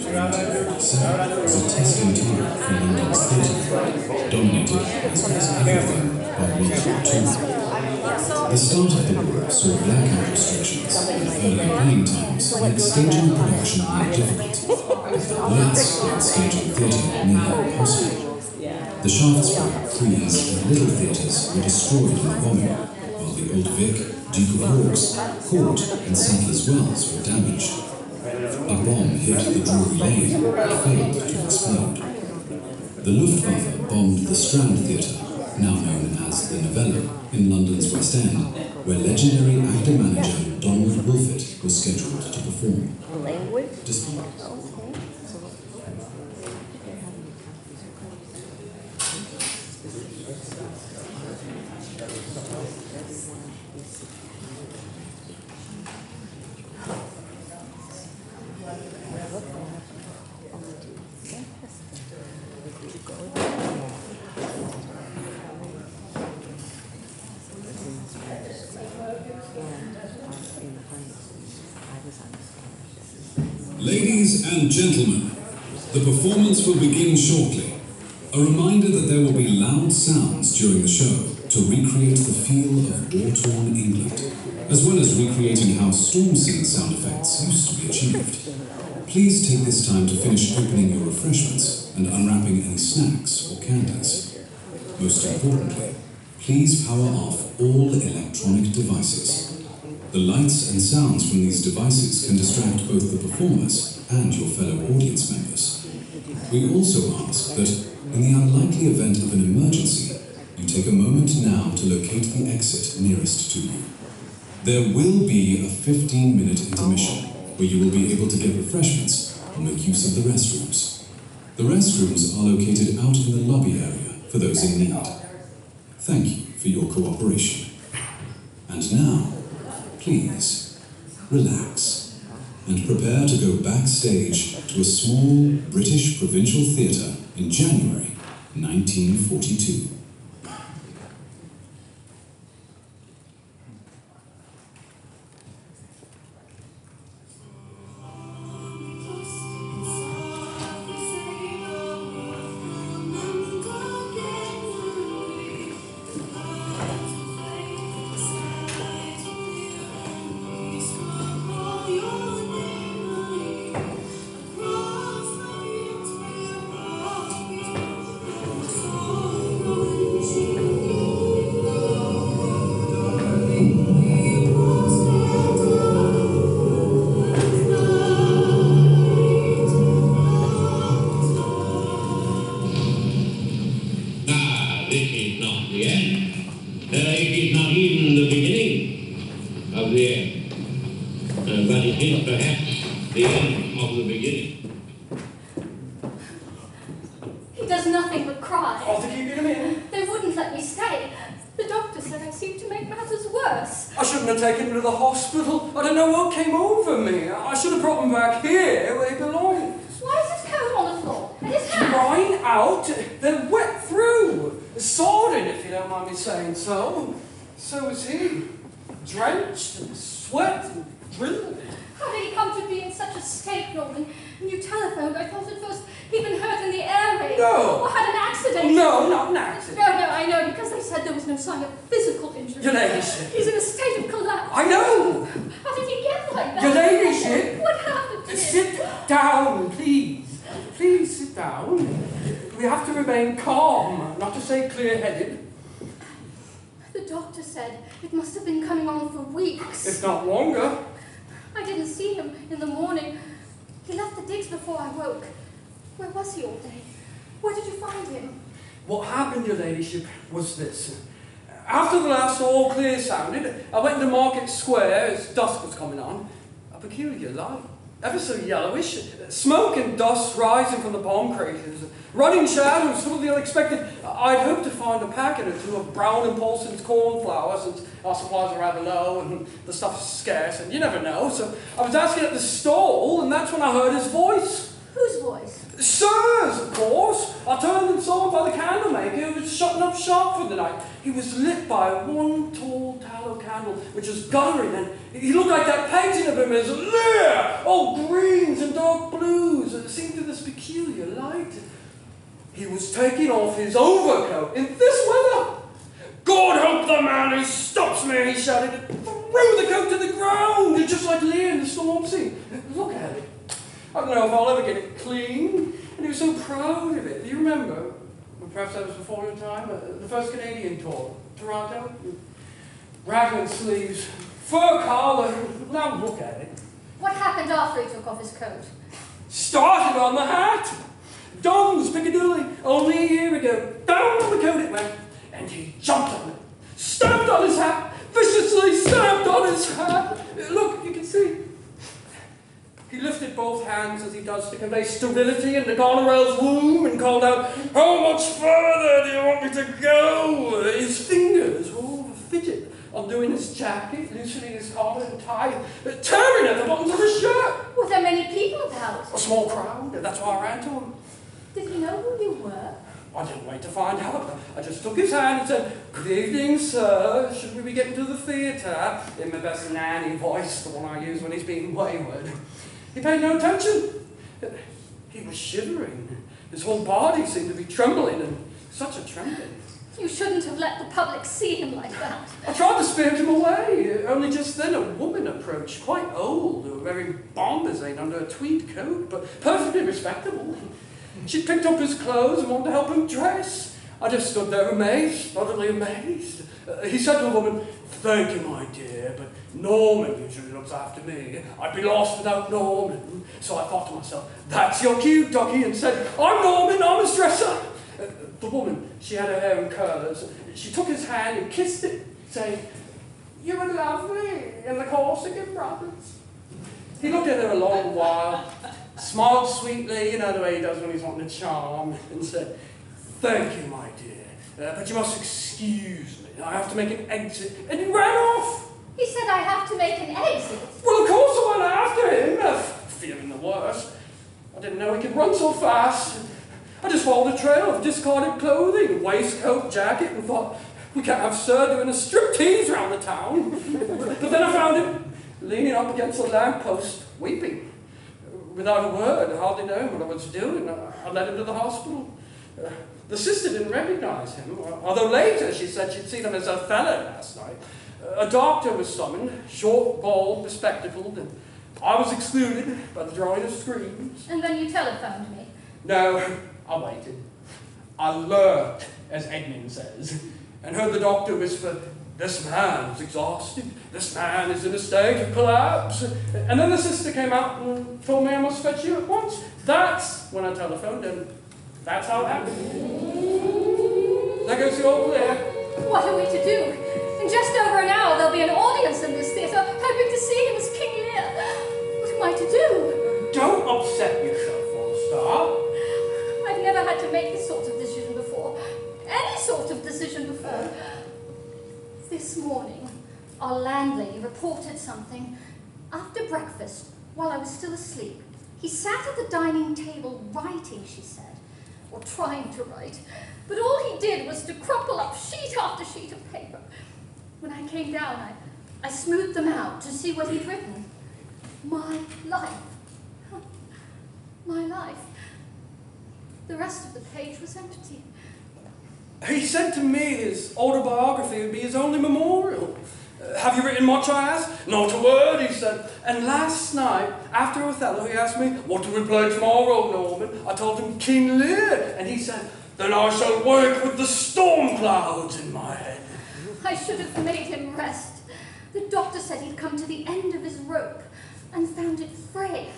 So, was a testing tour for London's theatre, dominated, as was everything, by World War II. The start of the war saw blackout restrictions and earlier playing times made staging a production more difficult. Lights made staging theatre nearly impossible. The Shaftesbury, Queen's and Little theatres were destroyed in the bombing, while the Old Vic, Duke of York's, Court and Sadler's Wells were damaged. A bomb hit the Drury Lane but failed to explode. The Luftwaffe bombed the Strand Theatre, now known as the Novello, in London's West End, where legendary actor-manager Donald Wolfett was scheduled to perform. Despite Ladies and gentlemen, the performance will begin shortly. A reminder that there will be loud sounds during the show to recreate the feel of war-torn England, as well as recreating how storm scene sound effects used to be achieved. Please take this time to finish opening your refreshments and unwrapping any snacks or candies. Most importantly, please power off all electronic devices. The lights and sounds from these devices can distract both the performers and your fellow audience members. We also ask that, in the unlikely event of an emergency, you take a moment now to locate the exit nearest to you. There will be a 15-minute intermission where you will be able to get refreshments or make use of the restrooms. The restrooms are located out in the lobby area for those in need. Thank you for your cooperation. And now, please, relax and prepare to go backstage to a small British provincial theatre in January 1942. So is he, drenched and sweat and drilled. How did he come to be in such a state, Norman? When you telephoned, I thought at first he'd been hurt in the air raid. No. Or had an accident. No, not an accident. No, I know, because they said there was no sign of physical injury. Your ladyship. He's in a state of collapse. I know. How did he get like that? Your ladyship. What happened to him? Sit down, please. Please sit down. We have to remain calm, not to say clear-headed. The doctor said it must have been coming on for weeks. If not longer. I didn't see him in the morning. He left the digs before I woke. Where was he all day? Where did you find him? What happened, your ladyship, was this. After the last all clear sounded, I went into Market Square as dusk was coming on. A peculiar light, ever so yellowish, smoke and dust rising from the bomb craters, running shadows full of the unexpected. I'd hoped to find a packet or two of Brown and Paulson's cornflour, since our supplies are rather low and the stuff's scarce, and you never know. So I was asking at the stall, and that's when I heard his voice. Whose voice? Sir's, of course. I turned and saw him by the candle maker who was shutting up up shop for the night. He was lit by one tall tallow candle, which was guttering, and he looked like that painting of him as Lear, all greens and dark blues, and it seemed to this peculiar light. He was taking off his overcoat in this weather. God help the man who stops me, he shouted, and threw the coat to the ground, just like Lear in the storm scene. Look at it. I don't know if I'll ever get it clean. And he was so proud of it. Do you remember? Well, perhaps that was before your time. The first Canadian tour. Toronto. Raglan sleeves. Fur collar. Now look at it. What happened after he took off his coat? Started on the hat. Don's Piccadilly. Only a year ago. Down on the coat it went. And he jumped on it. Stamped on his hat. Viciously stamped on his hat. Look, you can see. He lifted both hands as he does to convey sterility into Goneril's womb and called out, "How much further do you want me to go?" His fingers were all of a fidget, undoing his jacket, loosening his collar and tie, tearing at the buttons of his shirt. Were there many people about? A small crowd, that's why I ran to him. Did he know who you were? I didn't wait to find out. I just took his hand and said, "Good evening, sir. Should we be getting to the theatre?" In my best nanny voice, the one I use when he's being wayward. He paid no attention. He was shivering. His whole body seemed to be trembling, and such a trembling. You shouldn't have let the public see him like that. I tried to spirit him away. Only just then a woman approached, quite old, wearing bombazine under a tweed coat, but perfectly respectable. She picked up his clothes and wanted to help him dress. I just stood there amazed, utterly amazed. He said to the woman, "Thank you, my dear, but Norman usually looks after me. I'd be lost without Norman." So I thought to myself, "That's your cue, Ducky," and said, "I'm Norman, I'm his dresser." The woman, she had her hair in curlers. She took his hand and kissed it, saying, "You were lovely in the Corsican brothers." He looked at her a long while, smiled sweetly, you know the way he does when he's wanting to charm, and said, "Thank you, my dear, but you must excuse me. I have to make an exit." And he ran off. He said, "I have to make an exit." Well, of course I went after him, fearing the worst. I didn't know he could run so fast. I just followed a trail of discarded clothing, waistcoat, jacket, and thought, we can't have Sir doing a striptease around the town. But then I found him leaning up against a lamppost, weeping. Without a word, hardly knowing what I was doing, I led him to the hospital. The sister didn't recognize him, although later she said she'd seen him as Othello last night. A doctor was summoned, short, bald, bespectacled, and I was excluded by the drawing of screens. And then you telephoned me. No, I waited. I lurked, as Edmund says, and heard the doctor whisper, "This man is exhausted. This man is in a state of collapse." And then the sister came out and told me I must fetch you at once. That's when I telephoned, and that's how it happened. There goes the all clear. What are we to do? In just over an hour there'll be an audience in this theatre, hoping to see him as King Lear. What am I to do? Don't upset yourself, for a start. I've never had to make this sort of decision before. Any sort of decision before. This morning, our landlady reported something. After breakfast, while I was still asleep, he sat at the dining table writing, she said, or trying to write. But all he did was to crumple up sheet after sheet of paper. When I came down, I smoothed them out to see what he'd written. My life. My life. The rest of the page was empty. He said to me his autobiography would be his only memorial. "Have you written much?" I asked. "Not a word," he said. And last night, after Othello, he asked me, "What do we play tomorrow, Norman?" I told him King Lear, and he said, "Then I shall wake with the storm clouds in my head." I should have made him rest. The doctor said he'd come to the end of his rope and found it frayed.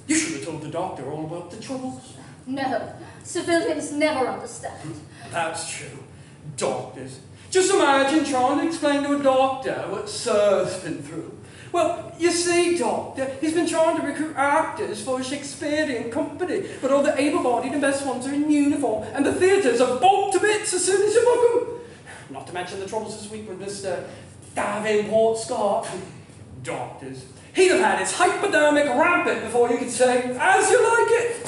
You should have told the doctor all about the troubles. No, civilians never understand. That's true. Doctors. Just imagine trying to explain to a doctor what Sir's been through. Well, you see, Doctor, he's been trying to recruit actors for a Shakespearean company, but all the able-bodied and best ones are in uniform, and the theatres are bombed to bits as soon as you book them. Not to mention the troubles this week with Mr. Davenport Scott. Doctors. He'd have had his hypodermic rampant before you could say, "As you like it."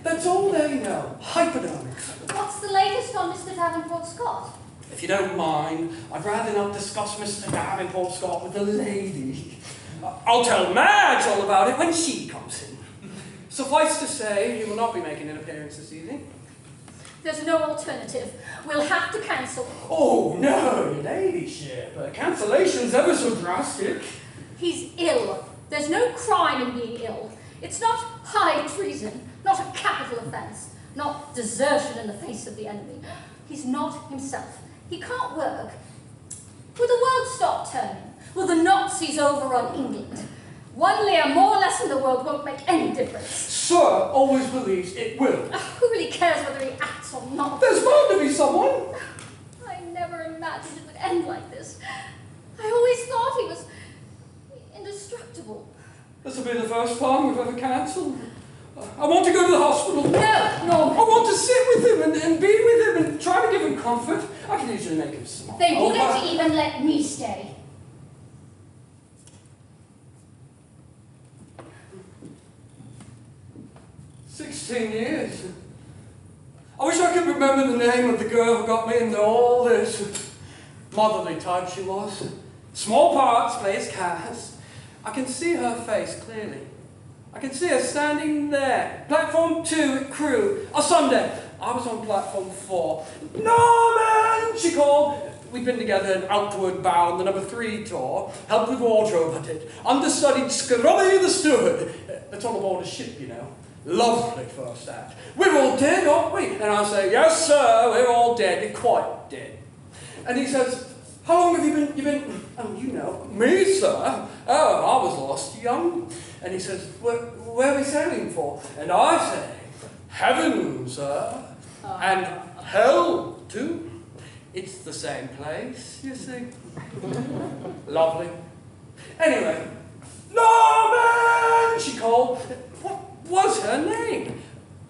That's all they know. Hypodermics. What's What's the latest on Mr. Davenport Scott? If you don't mind, I'd rather not discuss Mr. Davenport Scott with the lady. I'll tell Madge all about it when she comes in. Suffice to say, he will not be making an appearance this evening. There's no alternative. We'll have to cancel. Oh, no, your ladyship. Cancellation's ever so drastic. He's ill. There's no crime in being ill. It's not high treason, not a capital offence, not desertion in the face of the enemy. He's not himself. He can't work. Will the world stop turning? Will the Nazis overrun England? 1 layer more or less in the world won't make any difference. Sir always believes it will. Who really cares whether he acts or not? There's bound to be someone. I never imagined it would end like this. I always thought he was indestructible. This will be the first time we've ever cancelled. I want to go to the hospital. No. I want to sit with him and be with him and try to give him comfort. I can usually make him smile. They wouldn't even let me stay. "16 years. I wish I could remember the name of the girl who got me into all this. Motherly type she was. Small parts, plays cards. I can see her face clearly. I can see her standing there. Platform 2 at Crewe. A Sunday. I was on platform 4. "Norman!" she called. We'd been together in Outward Bound, the number 3 tour. Helped with wardrobe, I did. Understudied Scrubby the steward. That's all aboard a ship, you know. Lovely first act. "We're all dead, aren't we?" And I say, "Yes, sir, we're all dead, quite dead." And he says, "How long have you been, oh, you know." "Me, sir? Oh, I was lost young." And he says, where are we sailing for?" And I say, "Heaven, sir, and hell, too. It's the same place, you see." Lovely. Anyway, "Norman!" she called. What was her name?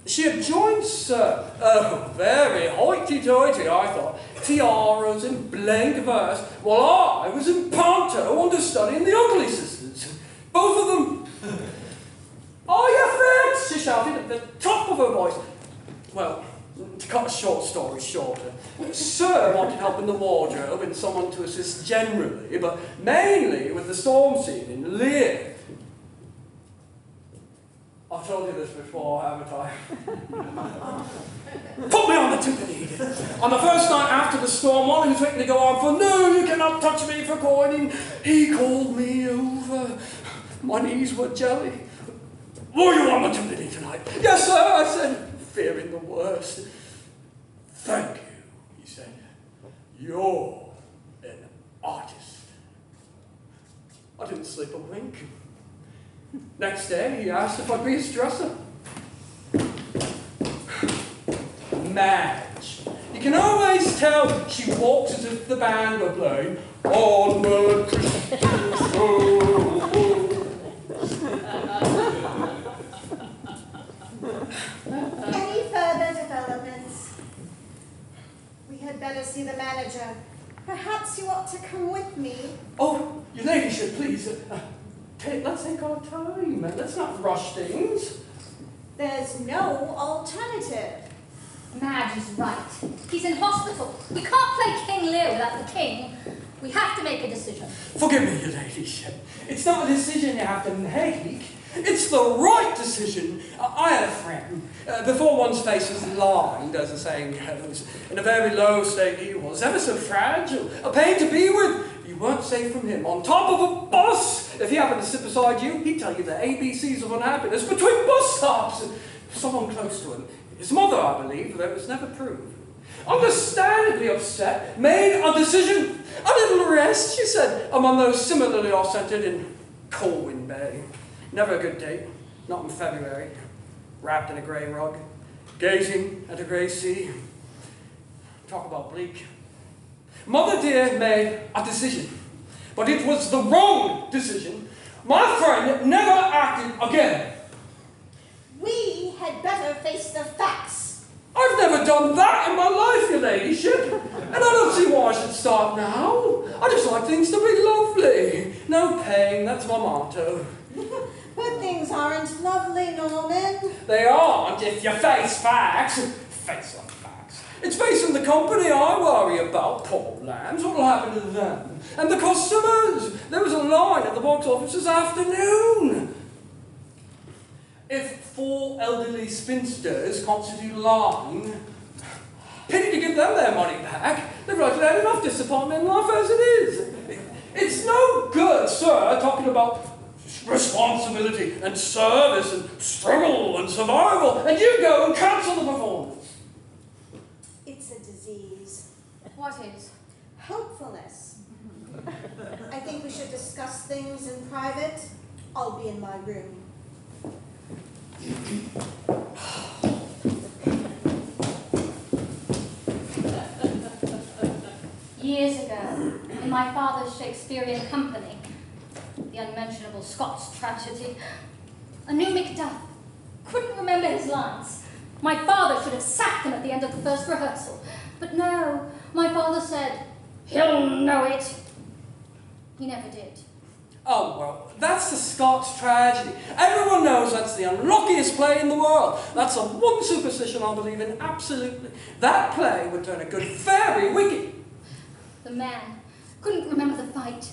She had joined, sir. Oh, very hoity-toity, I thought. Tiaras and blank verse, while I was in Ponto understudying the Ugly Sisters. Both of them. "Are you fixed?" she shouted at the top of her voice. Well, to cut a short story shorter, Sir wanted help in the wardrobe and someone to assist generally, but mainly with the storm scene in Lear. I've told you this before, haven't I? Put me on the timpani. On the first night after the storm, while he was waiting to go on for "No, you cannot touch me" for coining, he called me over. My knees were jelly. "Were you on the timpani tonight?" "Yes, sir," I said, fearing the worst. "Thank you," he said. "You're an artist." I didn't sleep a wink. Next day, he asked if I'd be his dresser. Madge. You can always tell she walks as if the band were playing "Onward, Christian Soul." Any further developments? We had better see the manager. Perhaps you ought to come with me. "Oh, your ladyship, please. Let's take our time. Let's not rush things." There's no alternative. Madge is right. He's in hospital. We can't play King Lear without the king. We have to make a decision. Forgive me, your ladyship. It's not a decision you have to make. It's the right decision. I had a friend. Before one's face was lined, as the saying goes, in a very low state he was, ever so fragile, a pain to be with. You weren't safe from him. On top of a bus, if he happened to sit beside you, he'd tell you the ABCs of unhappiness between bus stops. Someone close to him, his mother, I believe, though it was never proved. Understandably upset, made a decision. "A little rest," she said, among those similarly off-centered in Colwyn Bay. Never a good date, not in February. Wrapped in a grey rug, gazing at a grey sea. Talk about bleak. Mother dear made a decision, but it was the wrong decision. My friend never acted again. We had better face the facts. I've never done that in my life, your ladyship, and I don't see why I should start now. I just like things to be lovely. No pain, that's my motto. But things aren't lovely, Norman. They aren't if you face facts. Face the facts. It's facing the company I worry about, poor lambs. What'll happen to them? And the customers. There was a line at the box office this afternoon. If 4 elderly spinsters constitute a line, pity to give them their money back. They've rightly had enough disappointment in life as it is. It's no good, sir, talking about responsibility and service and struggle and survival, and you go and cancel the performance. It's a disease. What is? Hopefulness. I think we should discuss things in private. I'll be in my room. Years ago, in my father's Shakespearean company, the unmentionable Scots tragedy, a new Macduff couldn't remember his lines. My father should have sacked him at the end of the first rehearsal. But no, my father said, he'll know it. He never did. Oh, well, that's the Scots tragedy. Everyone knows that's the unluckiest play in the world. That's the one superstition I believe in, absolutely. That play would turn a good fairy wicked. The man couldn't remember the fight.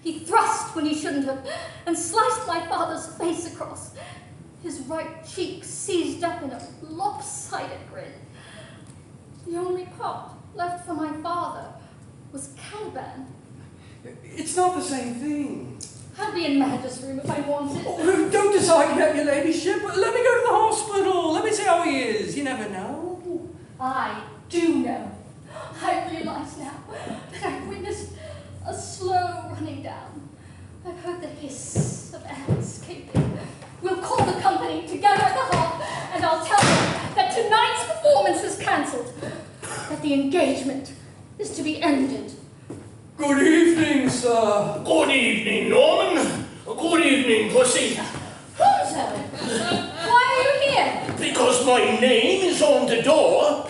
He thrust when he shouldn't have, and sliced my father's face across. His right cheek seized up in a lopsided grin. The only part left for my father was Caliban. It's not the same thing. I'd be in Madge's room if I wanted. Oh, don't decide yet, your ladyship. Let me go to the hospital. Let me see how he is. You never know. I do know. I realise now that I've witnessed a slow running down. I've heard the hiss of air escaping. We'll call the company together at the hall, and I'll tell them that tonight's performance is cancelled, that the engagement is to be ended. Good evening, sir. Good evening, Norman. Good evening, Pussy. Hunter, why are you here? Because my name is on the door.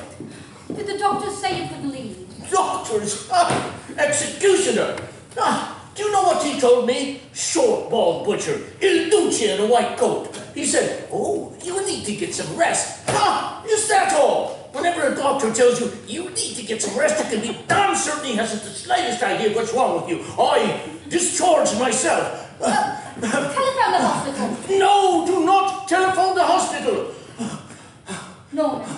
Did the doctor say you could leave? Doctors, executioner. Do you know what he told me? Short, bald butcher. He'll doot you in a white coat. He said, oh, you need to get some rest. Is that all? Whenever a doctor tells you, you need to get some rest, you can be damn certain he hasn't the slightest idea what's wrong with you. I discharged myself. Telephone the hospital. No, do not telephone the hospital. Norman,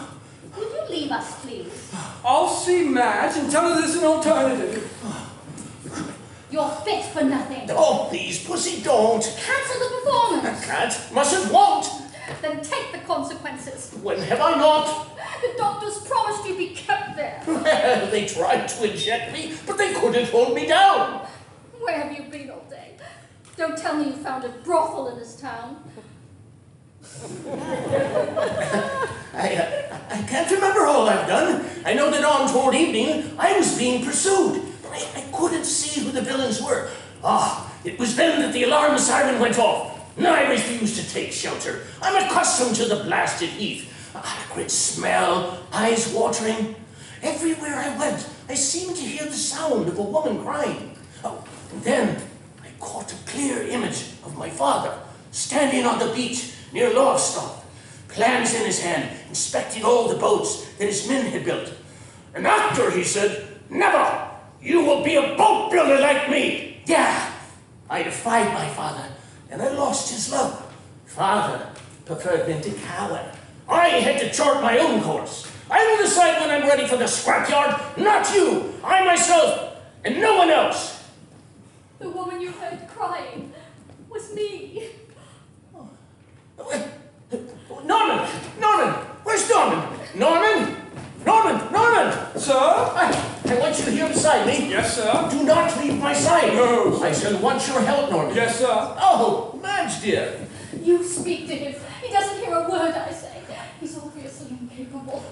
will you leave us, please? I'll see Madge and tell her there's an alternative. You're fit for nothing. Oh, please, Pussy, don't. Cancel the performance. Can't, mustn't, won't. Then take the consequences. When have I not? The doctors promised you'd be kept there. Well, they tried to inject me, but they couldn't hold me down. Where have you been all day? Don't tell me you found a brothel in this town. I can't remember all I've done. I know that on toward evening, I was being pursued. I couldn't see who the villains were. It was then that the alarm siren went off. And I refused to take shelter. I'm accustomed to the blasted heath. A great smell, eyes watering. Everywhere I went, I seemed to hear the sound of a woman crying. And then I caught a clear image of my father, standing on the beach near Lowestoft, plans in his hand, inspecting all the boats that his men had built. An actor, he said, never! You will be a boat builder like me! Yeah! I defied my father, and I lost his love. Father preferred me to Cowan. I had to chart my own course. I will decide when I'm ready for the scrapyard, not you! I myself, and no one else! The woman you heard crying was me. Norman! Norman! Where's Norman? Norman! Norman! Norman! Sir? I want you here beside me. Yes, sir. Do not leave my side. No, sir. I shall want your help, Norman. Yes, sir. Oh, Madge, dear. You speak to him. He doesn't hear a word I say. He's obviously incapable.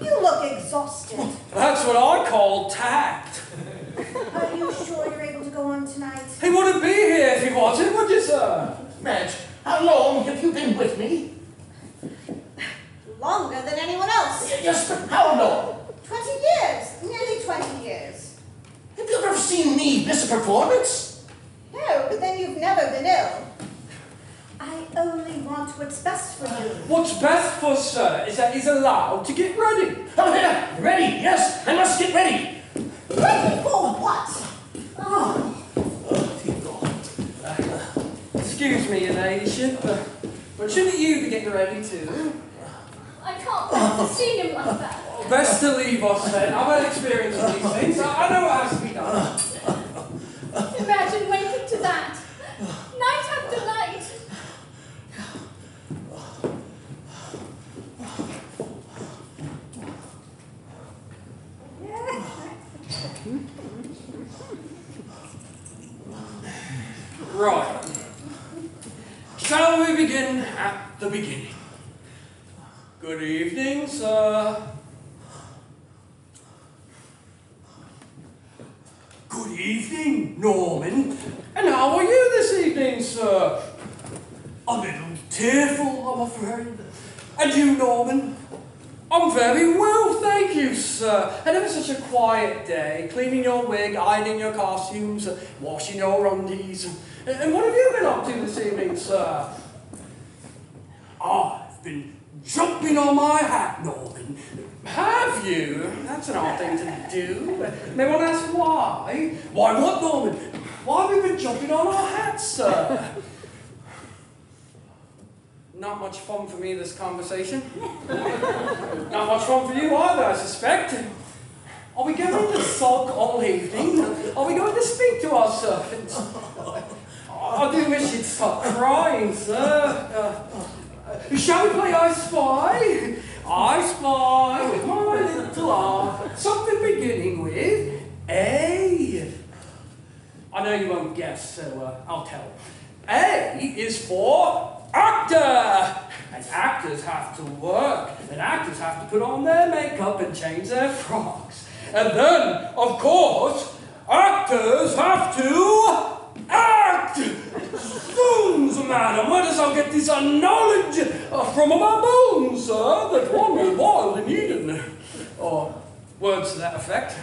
You look exhausted. That's what I call tact. Are you sure you're able to go on tonight? He wouldn't be here if he wasn't, would you, sir? Madge, how long have you been with me? Longer than anyone else. Yes, but how long? 20 years. Nearly 20 years. Have you ever seen me miss a No, but then you've never been ill. I only want what's best for for, sir, is that he's allowed to get ready. Oh, yeah, ready, yes, I must get ready. Ready for what? Excuse me, your ladyship, but shouldn't you be getting ready too? I can't bear to see him like that. Oh, best to leave us then. I've had experience with these things. I know what has to be done. Imagine waking to that. Night after night. Right. Shall we begin at the beginning? Good evening, sir. Good evening, Norman. And how are you this evening, sir? A little tearful, I'm afraid. And you, Norman? I'm very well, thank you, sir. And it was such a quiet day, cleaning your wig, ironing your costumes, washing your undies. And what have you been up to this evening, sir? I've been jumping on my hat, Norman. Have you? That's an odd thing to do. May one ask why? Why what, Norman? Why have we been jumping on our hats, sir? Not much fun for me, this conversation. Not much fun for you either, I suspect. Are we going to sulk all evening? Are we going to speak to our servants? I do wish you'd stop crying, sir. Shall we play I Spy? I Spy with my little art. Something beginning with A. I know you won't guess, so I'll tell. A is for actor. And actors have to work. And actors have to put on their makeup and change their frocks. And then, of course, actors have to act! Zoons, madam, where does I get this knowledge from my bones, sir, that one will boil in Eden? Or words to that effect.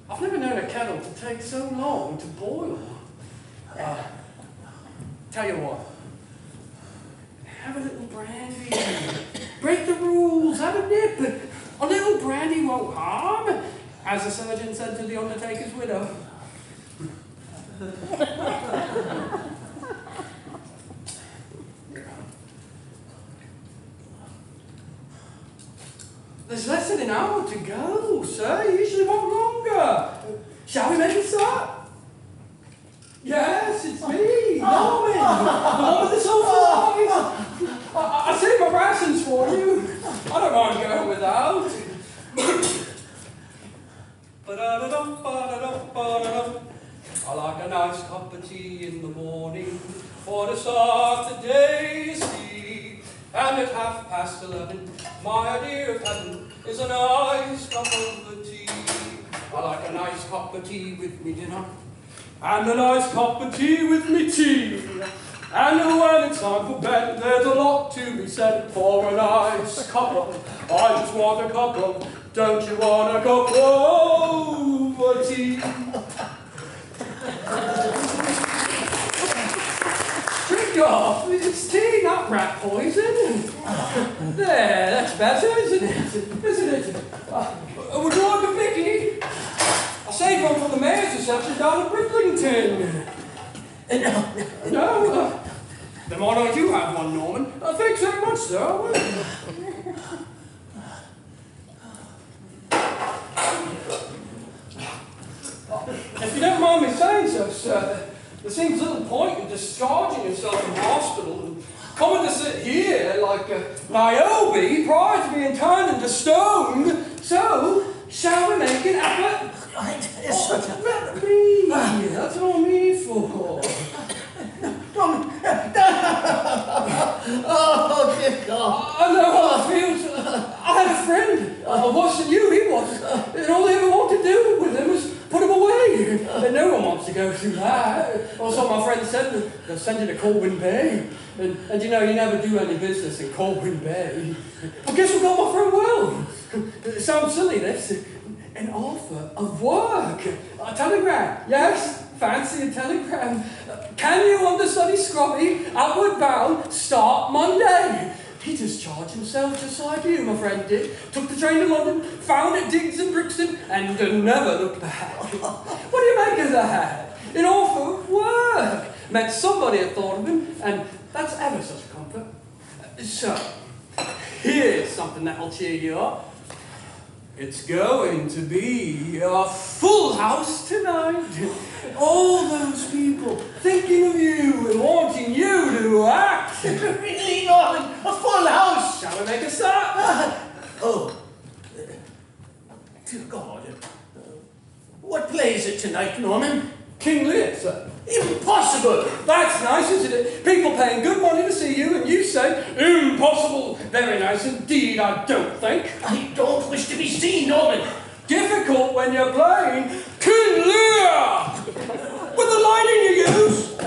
I've never known a kettle to take so long to boil. Tell you what, have a little brandy. Break the rules, have a nip. A little brandy won't harm, as the surgeon said to the undertaker's widow. There's less than an hour to go, sir. You usually want longer. Shall we make it start? Yes, it's me, Norman. The one with the sofa eyes. I saved my rations for you. I don't mind going without. I like a nice cup of tea in the morning for to start the day's tea. And at 11:30, my idea of heaven is a nice cup of tea. I like a nice cup of tea with me dinner, and a nice cup of tea with me tea. And when it's time for bed, there's a lot to be said for a nice cup of. I just want a cup of. Don't you want a cup of tea? Drink off. It's tea, not rat poison. There, that's better, isn't it? Isn't it? Would you like a Mickey? I saved one for the mayor's reception down at Bricklington. No? Then why don't you have one, Norman? Thanks very much, sir. If you don't mind me saying so, sir, there seems little point in discharging yourself from hospital and coming to sit here like Niobe prior to being turned into stone. So, shall we make an effort? It's such a... Let me. That's what I'm here for. Oh, dear God. I know how it feels. I had a friend, worse than you he was, and all they ever wanted to do with him was put him away. And no one wants to go through that. Also, my friend said they'll send you to Colwyn Bay. And you know, you never do any business in Colwyn Bay. Well, guess what got my friend Will? It sounds silly, this. An offer of work. A telegram. Yes, fancy a telegram. Can you understudy Scrubby, outward bound, start Monday? He discharged himself just like you, my friend did. Took the train to London, found it digs in Brixton, and never looked back. What do you make of that? An awful work. Meant somebody had thought of him, and that's ever such a comfort. So, here's something that'll cheer you up. It's going to be a full house tonight. All those people thinking of you and wanting you to act. Really, Norman? A full house? Shall we make a start? Dear God. What play is it tonight, Norman? King Lear, sir. Impossible! That's nice, isn't it? People paying good money to see you, and you say, impossible. Very nice indeed, I don't think. I don't wish to be seen, Norman. Difficult when you're playing King Lear! With the lining you use.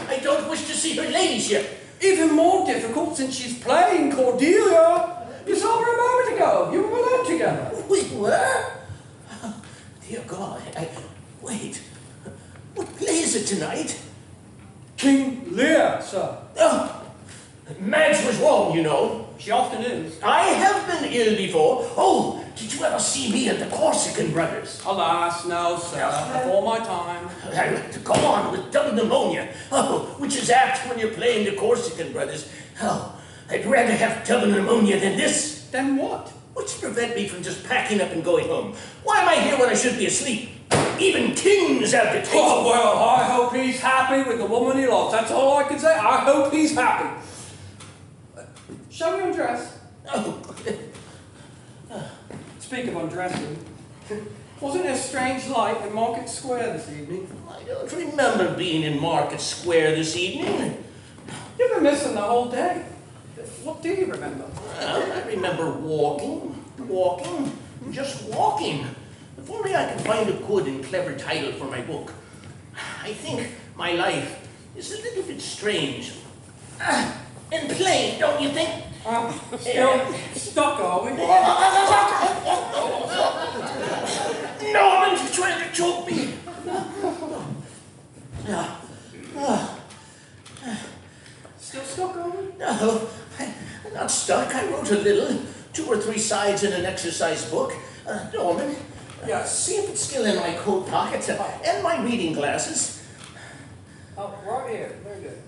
I don't wish to see her ladyship. Even more difficult since she's playing Cordelia. You saw her a moment ago. You were alone together. We were? Dear God, wait. What play is it tonight? King Lear, sir. Oh, Madge was wrong, you know. She often is. I have been ill before. Oh, did you ever see me at the Corsican Brothers? Alas, no, sir. Before my time. I had to go on with double pneumonia. Oh, which is apt when you're playing the Corsican Brothers. Oh, I'd rather have double pneumonia than this. Then what? What's to prevent me from just packing up and going home? Why am I here when I should be asleep? Even kings have to take... Oh, well, I hope he's happy with the woman he loves. That's all I can say. I hope he's happy. Shall we undress? Oh. Speak of undressing. Wasn't there a strange light in Market Square this evening? I don't remember being in Market Square this evening. You've been missing the whole day. What do you remember? Well, I remember walking, just walking. If only I could find a good and clever title for my book. I think my life is a little bit strange. And plain, don't you think? Still stuck, are we? Norman, you're trying to choke me. Still stuck, are we? No, I'm not stuck. I wrote a little, 2 or 3 sides in an exercise book. Norman, see if it's still in my coat pocket and my reading glasses. Oh, right here. Very good.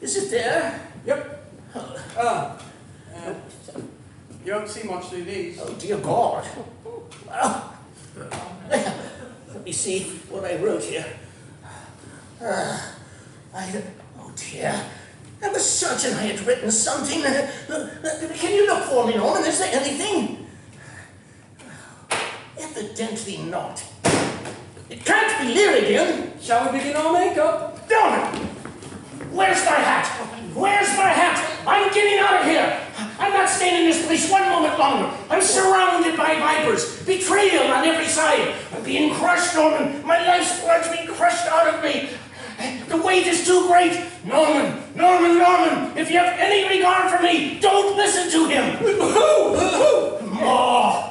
Is it there? Yep. You don't see much through these. Oh, dear God. Let me see what I wrote here. Oh, dear. I was certain I had written something. Can you look for me, Norman? Is there anything? Evidently not. It can't be Lear again. Shall we begin our makeup? Norman! Where's my hat? Where's my hat? I'm getting out of here. I'm not staying in this place one moment longer. I'm surrounded by vipers. Betrayal on every side. I'm being crushed, Norman. My life's blood's being crushed out of me. The weight is too great. Norman, if you have any regard for me, don't listen to him. Who? More.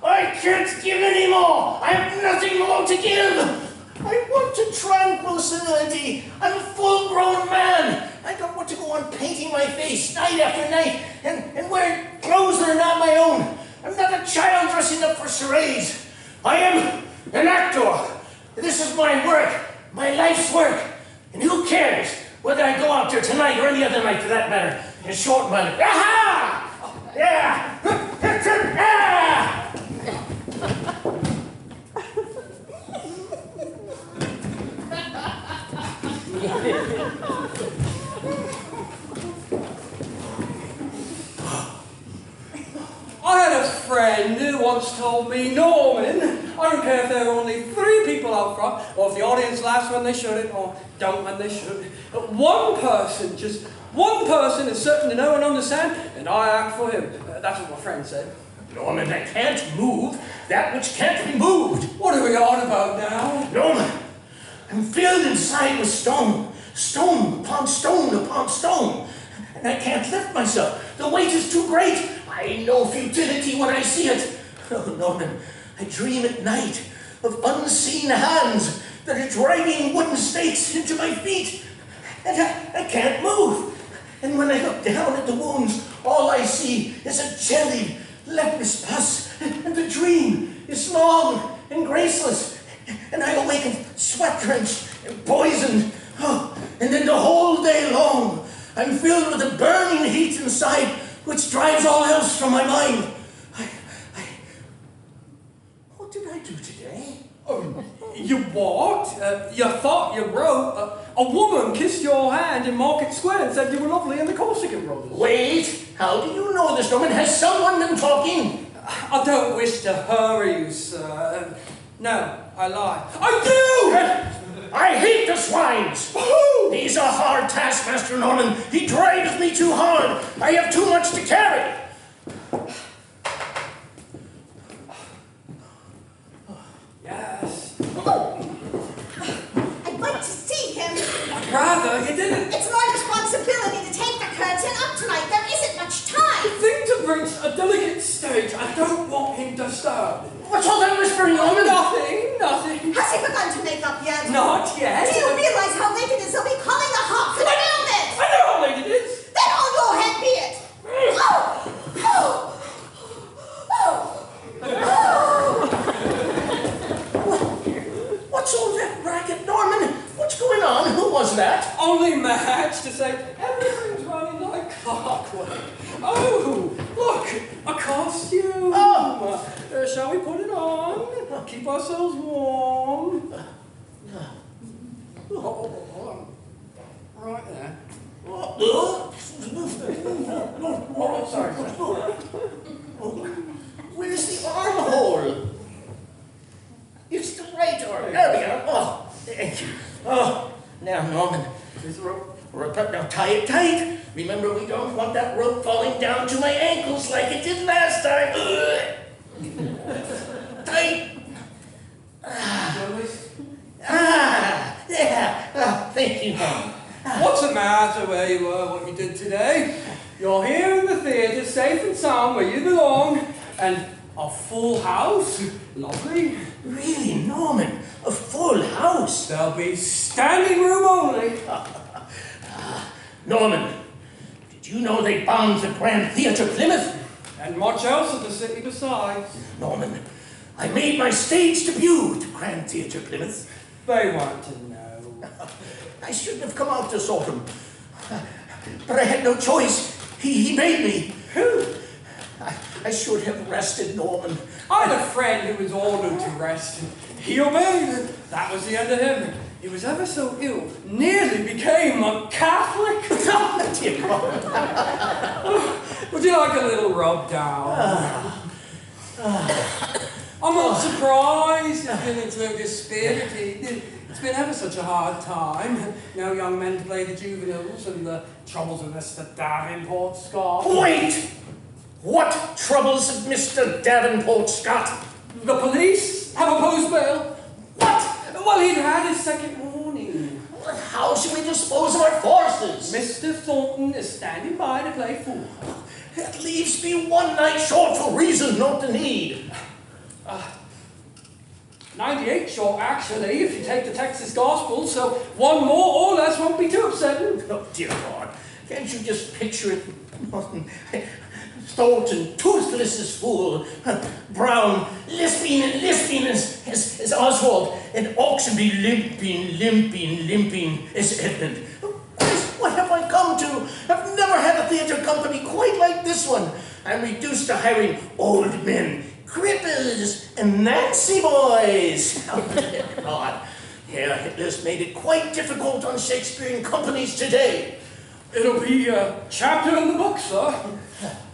I can't give any more. I have nothing more to give. I want a tranquil serenity. I'm a full-grown man. I don't want to go on painting my face night after night and wearing clothes that are not my own. I'm not a child dressing up for charades. I am an actor. This is my work, my life's work. And who cares whether I go out there tonight or any other night for that matter and short my life. Aha! Yeah! I had a friend who once told me, Norman, I don't care if there are only 3 people out front, or if the audience laughs when they shouldn't, or don't when they should. But one person, just one person is certain to know and understand, and I act for him. That's what my friend said. Norman, I can't move that which can't be moved. What are we on about now? Norman, I'm filled inside with stone. Stone upon stone upon stone. And I can't lift myself. The weight is too great. I know futility when I see it. Oh, Norman, I dream at night of unseen hands that are driving wooden stakes into my feet. and I can't move. And when I look down at the wounds, all I see is a jelly, leprous pus, and the dream is long and graceless. And I awaken sweat-drenched and poisoned. Oh, and then the whole day long, I'm filled with a burning heat inside, which drives all else from my mind. What did I do today? You what? You thought you wrote. A woman kissed your hand in Market Square and said you were lovely in the Corsican Brothers. Wait, how do you know this woman? Has someone been talking? I don't wish to hurry you, sir. No, I lie. I do! I hate the swines! He's a hard taskmaster, Norman. He drives me too hard. I have too much to carry. Yes. I'd like to see him. Rather, you didn't. It's my responsibility to take the curtain up tonight. There isn't much time. The thing to reach a delicate stage, I don't want him disturbed. What's all that whispering, Norman? Nothing. Has he begun to make up yet? Not yet. Do you realize how late it is? He'll be calling the hop for the mailman. I know how late it is. Then on your head be it. What's all that racket, Norman? What's going on? Who was that? Only Madge to say everything's running like clockwork. Oh, look, a costume. Shall we put it on? Keep ourselves warm. Right there. Oh, sorry. Where's the armhole? It's the right arm. There we are. Oh, thank you. Oh, now, Norman. Here's the rope. Now tie it tight. Remember, we don't want that rope falling down to my ankles like it did last time. Tight. Yeah. Oh, thank you, Norman. What's the matter where you were, what you did today? You're here in the theatre, safe and sound, where you belong, and a full house. Lovely. Really, Norman? A full house? There'll be standing room only. Norman, did you know they bombed the Grand Theatre Plymouth? And much else of the city besides. Norman, I made my stage debut at the Grand Theatre Plymouth. They want to know. I shouldn't have come out this autumn. But I had no choice. He made me. Who? I should have rested, Norman. I had a friend who was ordered to rest. He obeyed. That was the end of him. He was ever so ill, nearly became a Catholic. Dear God. Would you like a little rub down? I'm not surprised he's feeling so dispirited. It's been ever such a hard time. No young men to play the juveniles and the troubles of Mr. Davenport Scott. Wait! What troubles of Mr. Davenport Scott? The police have opposed bail. What? Well, he'd had his second warning. How should we dispose of our forces? Mr. Thornton is standing by to play fool. That leaves me one night short for reason, not the need. 98 short, actually, if you take the Texas Gospel, so one more or less won't be too upsetting. Oh, dear God. Can't you just picture it? Thornton, toothless as fool. Brown, lisping as Oswald. And Oxenby limping as Edmund. Christ, what have I come to? I've never had a theatre company quite like this one. I'm reduced to hiring old men, cripples, and Nancy boys. Oh, dear God. Yeah, Hitler's made it quite difficult on Shakespearean companies today. It'll be a chapter in the book, sir.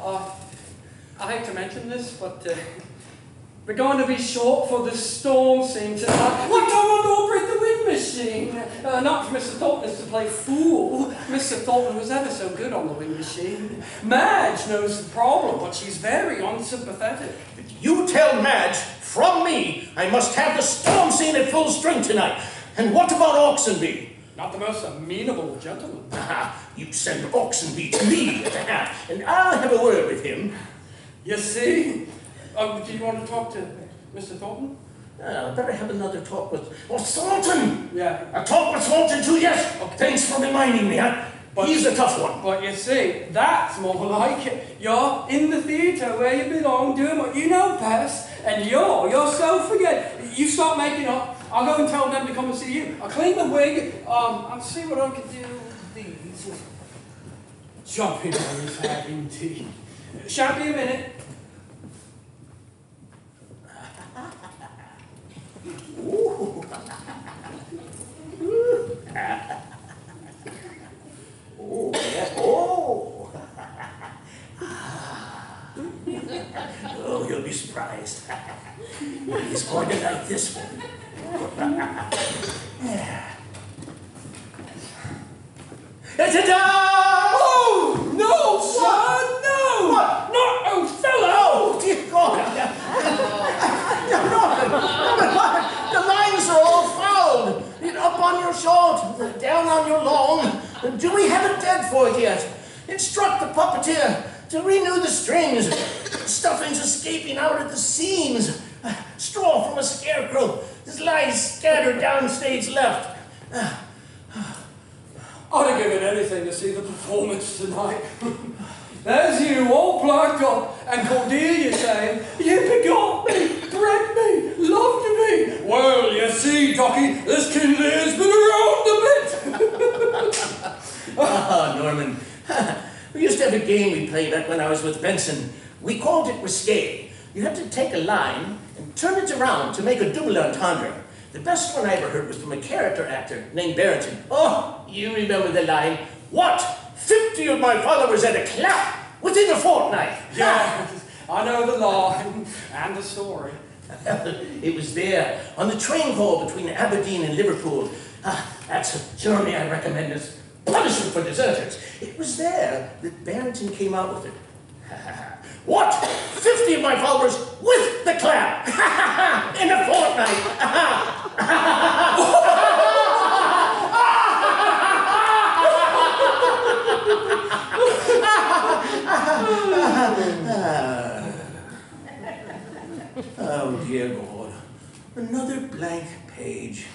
I hate to mention this, but we're going to be short for the storm scene tonight. We don't want to operate the wind machine. Not for Mr. Thornton to play fool. Mr. Thornton was ever so good on the wind machine. Madge knows the problem, but she's very unsympathetic. You tell Madge, from me, I must have the storm scene at full strength tonight. And what about Oxenby? Not the most amenable gentleman. You send Oxenby to me at the hat, and I'll have a word with him. You see? Do you want to talk to Mr. Thornton? I better have another talk with... Oh, Thornton! Yeah. A talk with Thornton too, yes. Okay. Thanks for reminding me, huh? But he's a tough one. But you see, that's more like it. You're in the theatre where you belong, doing what you know best, and you're yourself again. You start making up, I'll go and tell them to come and see you. I'll clean the wig, I'll see what I can do with these. Jumping on his head, indeed. Shan't be a minute. Ooh. Oh, yeah. Oh. Oh, you'll be surprised. He's going to like this one. Ta-da! Oh, no, son, no! What? Not Othello! Oh, dear God! No, the lines are all fouled. Up on your short, down on your long. Do we have it dead for it yet? Instruct the puppeteer to renew the strings. Stuffing's escaping out at the seams. Straw from a scarecrow. His lies scattered down stage left. I'd have given anything to see the performance tonight. There's you, all blacked up, and Cordelia saying, you begot me, bred me, loved me. Well, you see, Docky, this King Lear's been around a bit. Ah, Norman. We used to have a game we played back when I was with Benson. We called it risque. You had to take a line and turn it around to make a double entendre. The best one I ever heard was from a character actor named Barrington. Oh, you remember the line, what? 50 of my followers at a clap within a fortnight. Yeah, I know the line and the story. It was there, on the train call between Aberdeen and Liverpool. That's a journey I recommend as punishment for deserters. It was there that Barrington came out with it. What? 50 of my followers with the clap in a fortnight. Oh, dear God. Another blank page.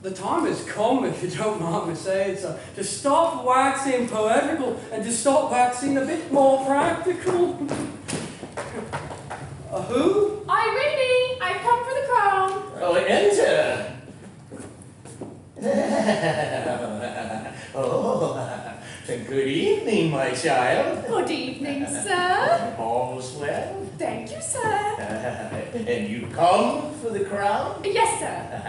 The time has come, if you don't mind me saying so, to stop waxing poetical and to stop waxing a bit more practical. Who? Irene, I've come for the crown. Oh, enter. Oh, good evening, my child. Good evening, sir. All's well? Thank you, sir. And you come for the crown? Yes, sir.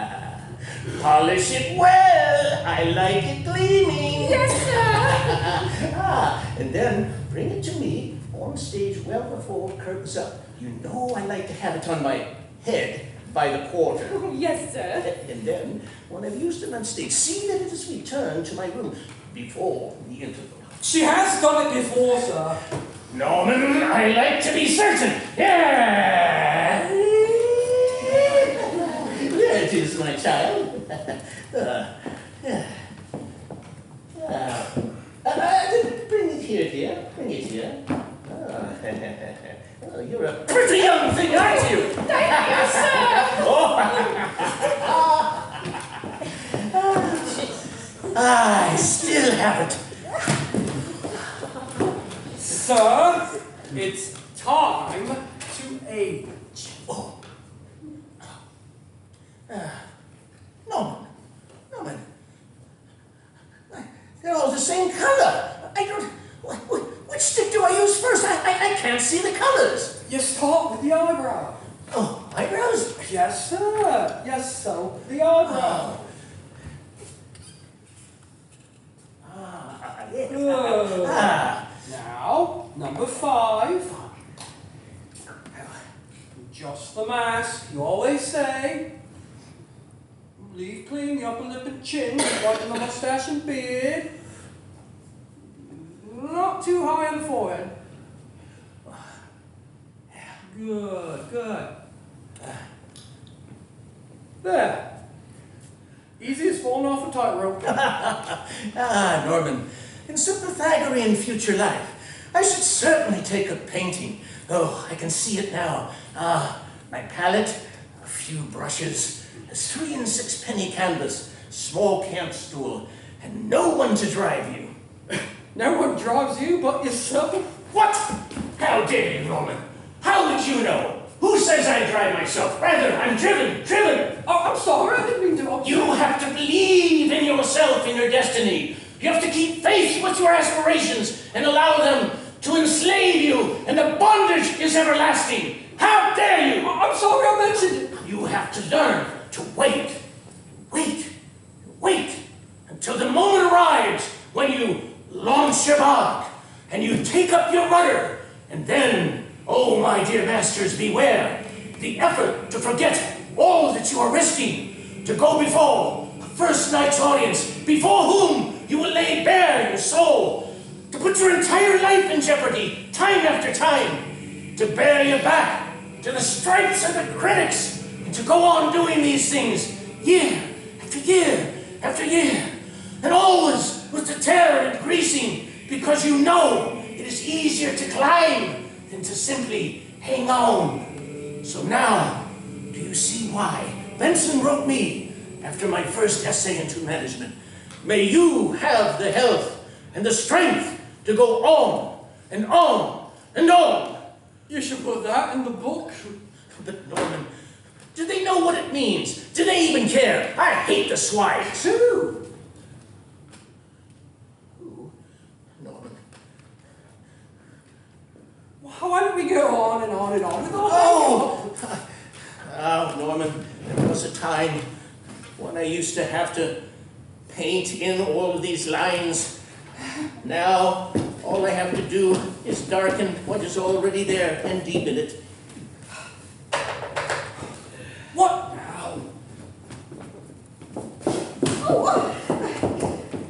Polish it well. I like it gleaming. Yes, sir. And then bring it to me on stage well before curtains up. You know I like to have it on my head by the quarter. Yes, sir. And then, when I've used it on stage, see that it is returned to my room before the interval. She has done it before, sir. Norman, I like to be certain. Yeah. There it is, my child. Bring it here, dear. Bring it here. Oh, you're a pretty young thing, aren't you? Thank you, sir. I still have it. Sir, it's time to age. Oh. Norman. Norman. They're all the same color. I don't... Which stick do I use first? I can't see the colors. You start with the eyebrow. Oh, eyebrows? Yes, sir. Yes, so the eyebrow. Yeah. Good. Now, number 5. Just the mask. You always say. Leave clean the upper lip and chin, whiten the mustache and beard. Not too high on the forehead. Good, good. There. Easy as falling off a tightrope. Norman, in some Pythagorean future life, I should certainly take up painting. Oh, I can see it now. My palette, a few brushes, a 3 and 6 penny canvas, small camp stool, and no one to drive you. No one drives you but yourself. What? How dare you, Norman? How would you know? Who says I drive myself? Rather, I'm driven. Oh, I'm sorry, I didn't mean to upset. You have to believe in yourself, in your destiny. You have to keep faith with your aspirations and allow them to enslave you, and the bondage is everlasting. How dare you? I'm sorry I mentioned it. You have to learn to wait, until the moment arrives when you launch your bark and you take up your rudder, and then, oh my dear masters, beware the effort to forget all that you are risking, to go before the first night's audience, before whom you will lay bare your soul, to put your entire life in jeopardy, time after time, to bear your back to the stripes of the critics, and to go on doing these things year after year after year, and always with the terror increasing, because you know it is easier to climb than to simply hang on. So now, do you see why Benson wrote me after my first essay into management? May you have the health and the strength to go on and on and on. You should put that in the book. But Norman, do they know what it means? Do they even care? I hate the swines. Who? Norman. Why don't we go on and on and on with all Oh, Norman, there was a time when I used to have to paint in all of these lines. Now, all I have to do is darken what is already there and deepen it. What now?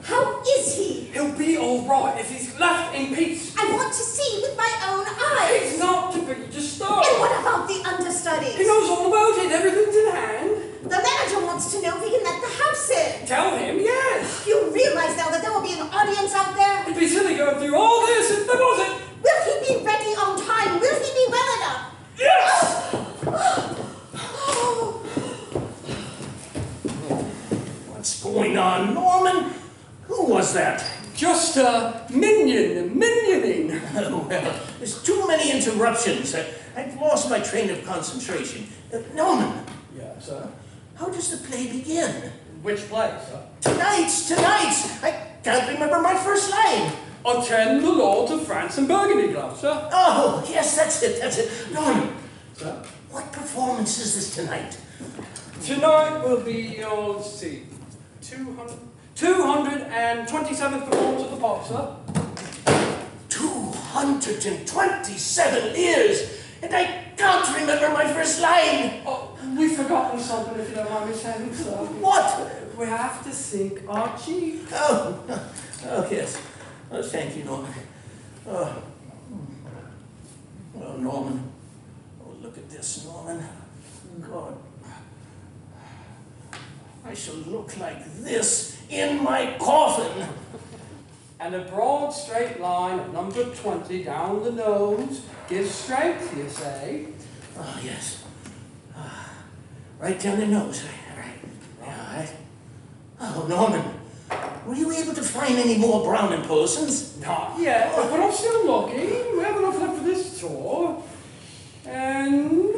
How is he? He'll be all right if he's left in peace. I want to see with my own eyes. It's not to be disturbed. And what about the understudies? He knows all about it. Everything's in hand. The manager wants to know if he can let the house in. Tell him, yes. You realize now that there will be an audience out there? It'd be silly going through all this if there wasn't. Will he be ready on time? Will he be well enough? Yes! What's going on, Norman? Who was that? Just minioning. Oh, well, there's too many interruptions. I've lost my train of concentration. Norman, Yeah, sir. how does the play begin? Which place, sir? Tonight's. I can't remember my first line. Attend the Lords of France and Burgundy Club, sir. Oh, yes, that's it. Norman, Sir? what performance is this tonight? Tonight will be your, let's see, 227th performance of the pop, sir. 227 years, and I can't remember my first line. Oh, we've forgotten something, if you don't mind me saying, sir. What? We have to sink our cheek. Oh, yes. Oh, thank you, Norman. Oh, Norman. Oh, look at this, Norman. God. I shall look like this in my coffin. And a broad straight line at number 20 down the nose gives strength, you say? Oh, yes. Right down the nose. Right. Yeah, right. Oh, Norman, were you able to find any more Brown & Paulsons? Not yet, but I'm still looking. We have enough left for this tour. And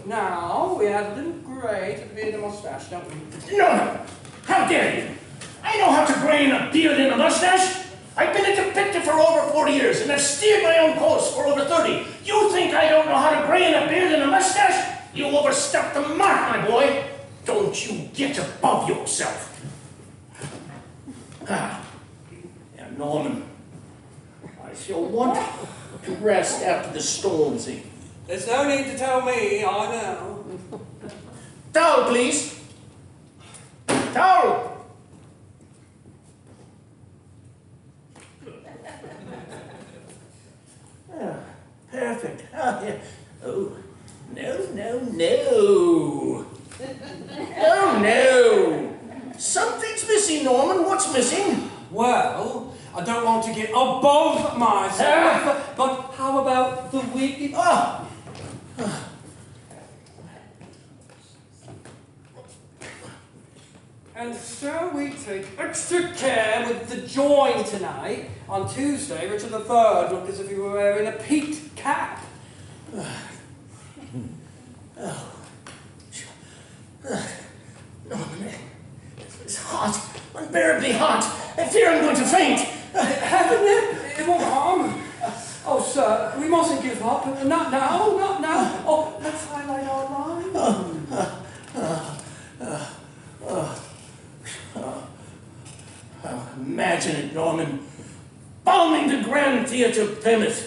now we add a little grey to the beard and mustache, don't we? Norman, how dare you? I know how to grain a beard and a mustache. I've been a detective for over 40 years, and I've steered my own course for over 30. You think I don't know how to grain a beard and a mustache? You overstepped the mark, my boy. Don't you get above yourself. Yeah, Norman, I shall want to rest after the stormsy. There's no need to tell me, I know. Towel, please. Towel. Perfect. Oh, yeah. Oh, no. Oh, no. Something's missing, Norman. What's missing? Well, I don't want to get above myself, but how about the wicked? we take extra care with the join tonight? On Tuesday, Richard III looked as if he were wearing a peaked cap. Norman, it's hot, unbearably hot. I fear I'm going to faint. Haven't it? It won't harm. Oh, sir, we mustn't give up. Not now, not now. Oh, let's highlight our line. Imagine it, Norman. Bombing the Grand Theatre, Plymouth.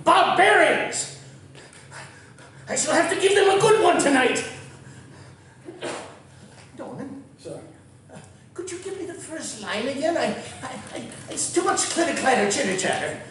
Barbarians! I shall have to give them a good one tonight. Norman? Sir? Could you give me the first line again? It's too much clitter-clatter, chitter-chatter.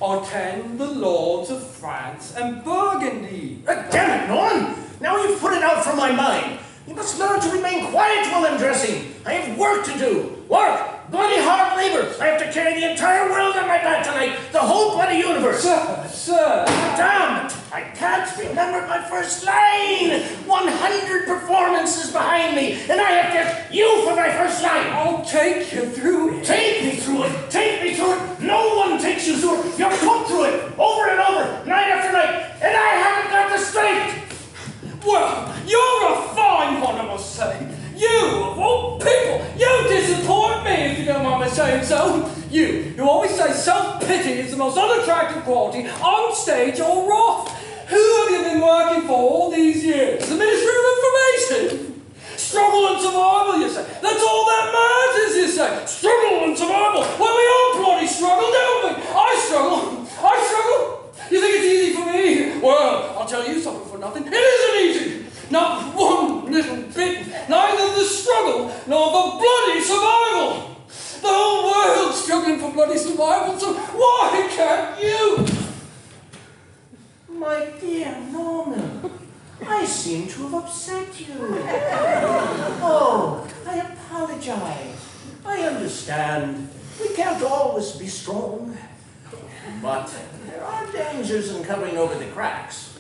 Attend the lords of France and Burgundy. Damn it, Norman! Now you've put it out from my mind. You must learn to remain quiet while I'm dressing. I have work to do. Work! Bloody hard labor. I have to carry the entire world on my back tonight. The whole bloody universe. Sir. Damn it! I can't remember my first line. 100 performances behind me, and I have to get you for my first line. I'll take you through it. Take me through it. Take me through it. No one takes you through it. You're put through it over and over, night after night, and I haven't got the strength. Well, you're a fine one, I must say. You, of all people, you disappoint me, if you don't mind my saying so. You always say self-pity is the most unattractive quality on stage or off. Who have you been working for all these years? The Ministry of Information? Struggle and survival, you say. That's all that matters, you say. Struggle and survival. Well, we all bloody struggle, don't we? I struggle. You think it's easy for me? Well, I'll tell you something for nothing. It isn't easy. Not one little bit. Neither the struggle nor the bloody survival. The whole world's struggling for bloody survival, so why can't you? My dear Norman, I seem to have upset you. Oh, I apologize. I understand. We can't always be strong. But there are dangers in covering over the cracks.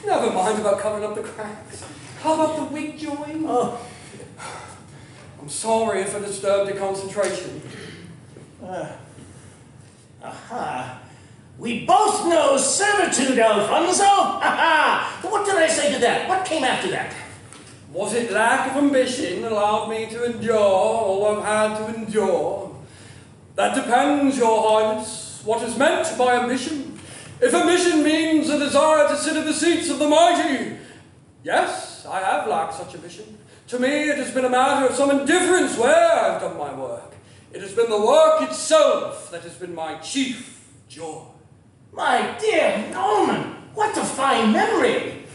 Never mind about covering up the cracks. How about the weak join? Oh. I'm sorry if I disturbed your concentration. We both know servitude, Alfonso. What did I say to that? What came after that? Was it lack of ambition that allowed me to endure all I've had to endure? That depends, Your Highness. What is meant by ambition? If ambition means a desire to sit in the seats of the mighty, yes, I have lacked such ambition. To me, it has been a matter of some indifference where I've done my work. It has been the work itself that has been my chief joy. My dear Norman, what a fine memory!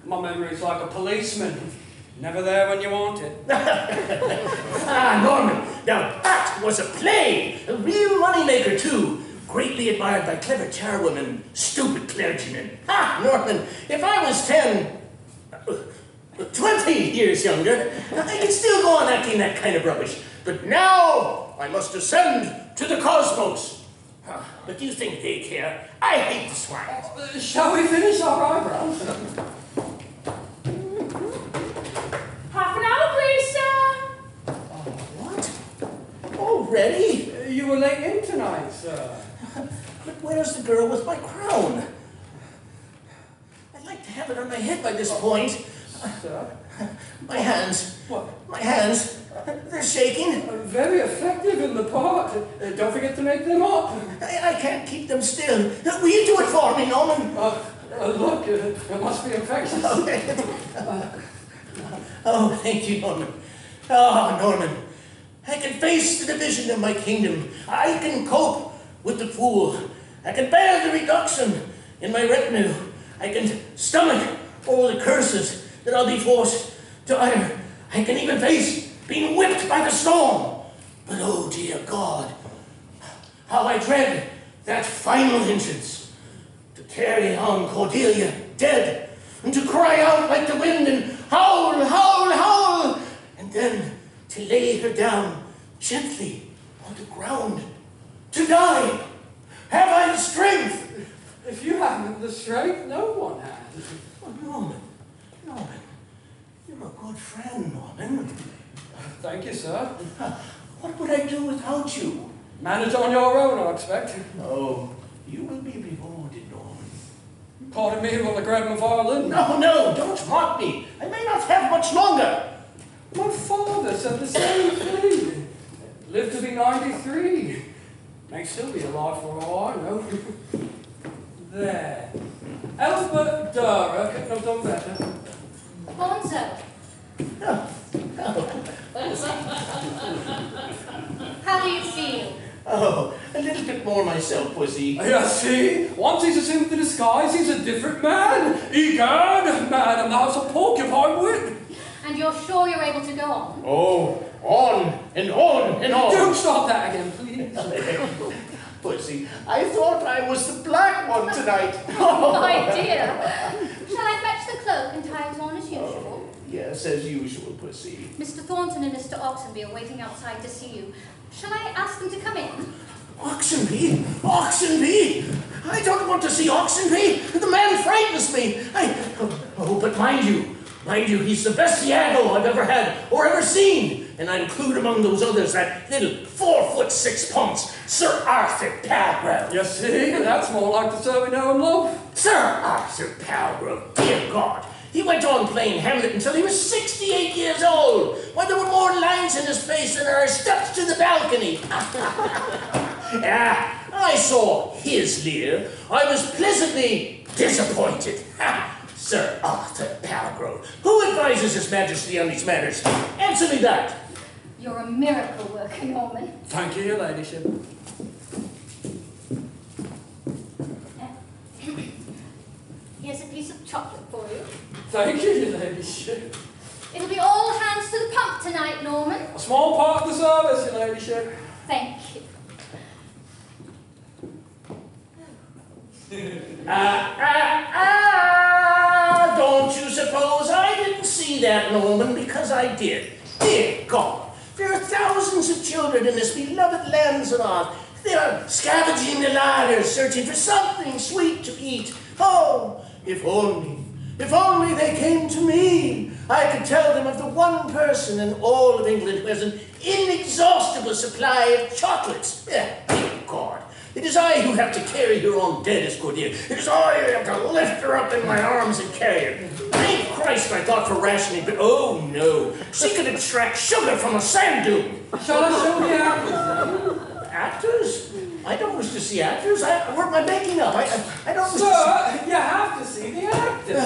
My memory is like a policeman, never there when you want it. Norman, now that was a play, a real moneymaker too. Greatly admired by clever chairwomen, stupid clergymen. Norman, if I was 20 years younger, I could still go on acting that kind of rubbish. But now I must ascend to the cosmos. But do you think they care? I hate the swine. Shall we finish our eyebrows? Half an hour, please, sir. What? Already? You were late in tonight, sir. But where's the girl with my crown? I'd like to have it on my head by this point. Sir? My hands. What? My hands. They're shaking. Very effective in the part. Don't forget to make them up. I can't keep them still. Will you do it for me, Norman? Look, it must be infectious. Oh, thank you, Norman. Oh, Norman. I can face the division of my kingdom. I can cope with the fool. I can bear the reduction in my retinue. I can stomach all the curses that I'll be forced to utter. I can even face being whipped by the storm. But oh dear God, how I dread that final entrance. To carry on Cordelia dead, and to cry out like the wind and howl, howl, howl, and then to lay her down gently on the ground. To die! Have I the strength? If you haven't the strength, no one has. Oh, Norman, you're a good friend, Norman. Thank you, sir. What would I do without you? Manage on your own, I expect. Oh, you will be rewarded, Norman. Pardon me while I grab my violin. No, don't mock me. I may not have much longer. My father said the same thing. Lived to be 93. May still be alive for a while, I know. There. Albert Dürer couldn't have done better. Bonzo, how do you feel? Oh, a little bit more myself, pussy. Yeah, see? Once he's assumed the disguise, he's a different man. Egad, madam, that's a porcupine wit. And you're sure you're able to go on? Oh, on and on and on. Don't stop that again, please. Pussy, I thought I was the black one tonight. Oh, my dear. Shall I fetch the cloak and tie it on as usual? Yes, as usual, pussy. Mr. Thornton and Mr. Oxenby are waiting outside to see you. Shall I ask them to come in? Oxenby? Oxenby? I don't want to see Oxenby. The man frightens me. But mind you, he's the best Iago I've ever had or ever seen. And I include among those others that little 4'6" punch, Sir Arthur Palgrave. You see? That's more like the sir we know and love. Sir Arthur Palgrave, dear God. He went on playing Hamlet until he was 68 years old, when there were more lines in his face than there are steps to the balcony. I saw his Lear. I was pleasantly disappointed. Sir Arthur Palgrave, who advises His Majesty on these matters? Answer me that. You're a miracle worker, Norman. Thank you, your ladyship. Here's a piece of chocolate for you. Thank you, your ladyship. It'll be all hands to the pump tonight, Norman. A small part of the service, your ladyship. Thank you. Don't you suppose I didn't see that, Norman, because I did. Dear God, there are thousands of children in this beloved lands of ours. They are scavenging the larders, searching for something sweet to eat. Oh, if only they came to me, I could tell them of the one person in all of England who has an inexhaustible supply of chocolates. Dear God, it is I who have to carry her on dead, as good dear. It is I who have to lift her up in my arms and carry her. Thank Christ, I thought for rationing, but oh no, she could extract sugar from a sand dune. Shall I show the actors? Actors? I don't wish to see actors. What am I making up? I don't wish to see... Sir, you have to see the actors.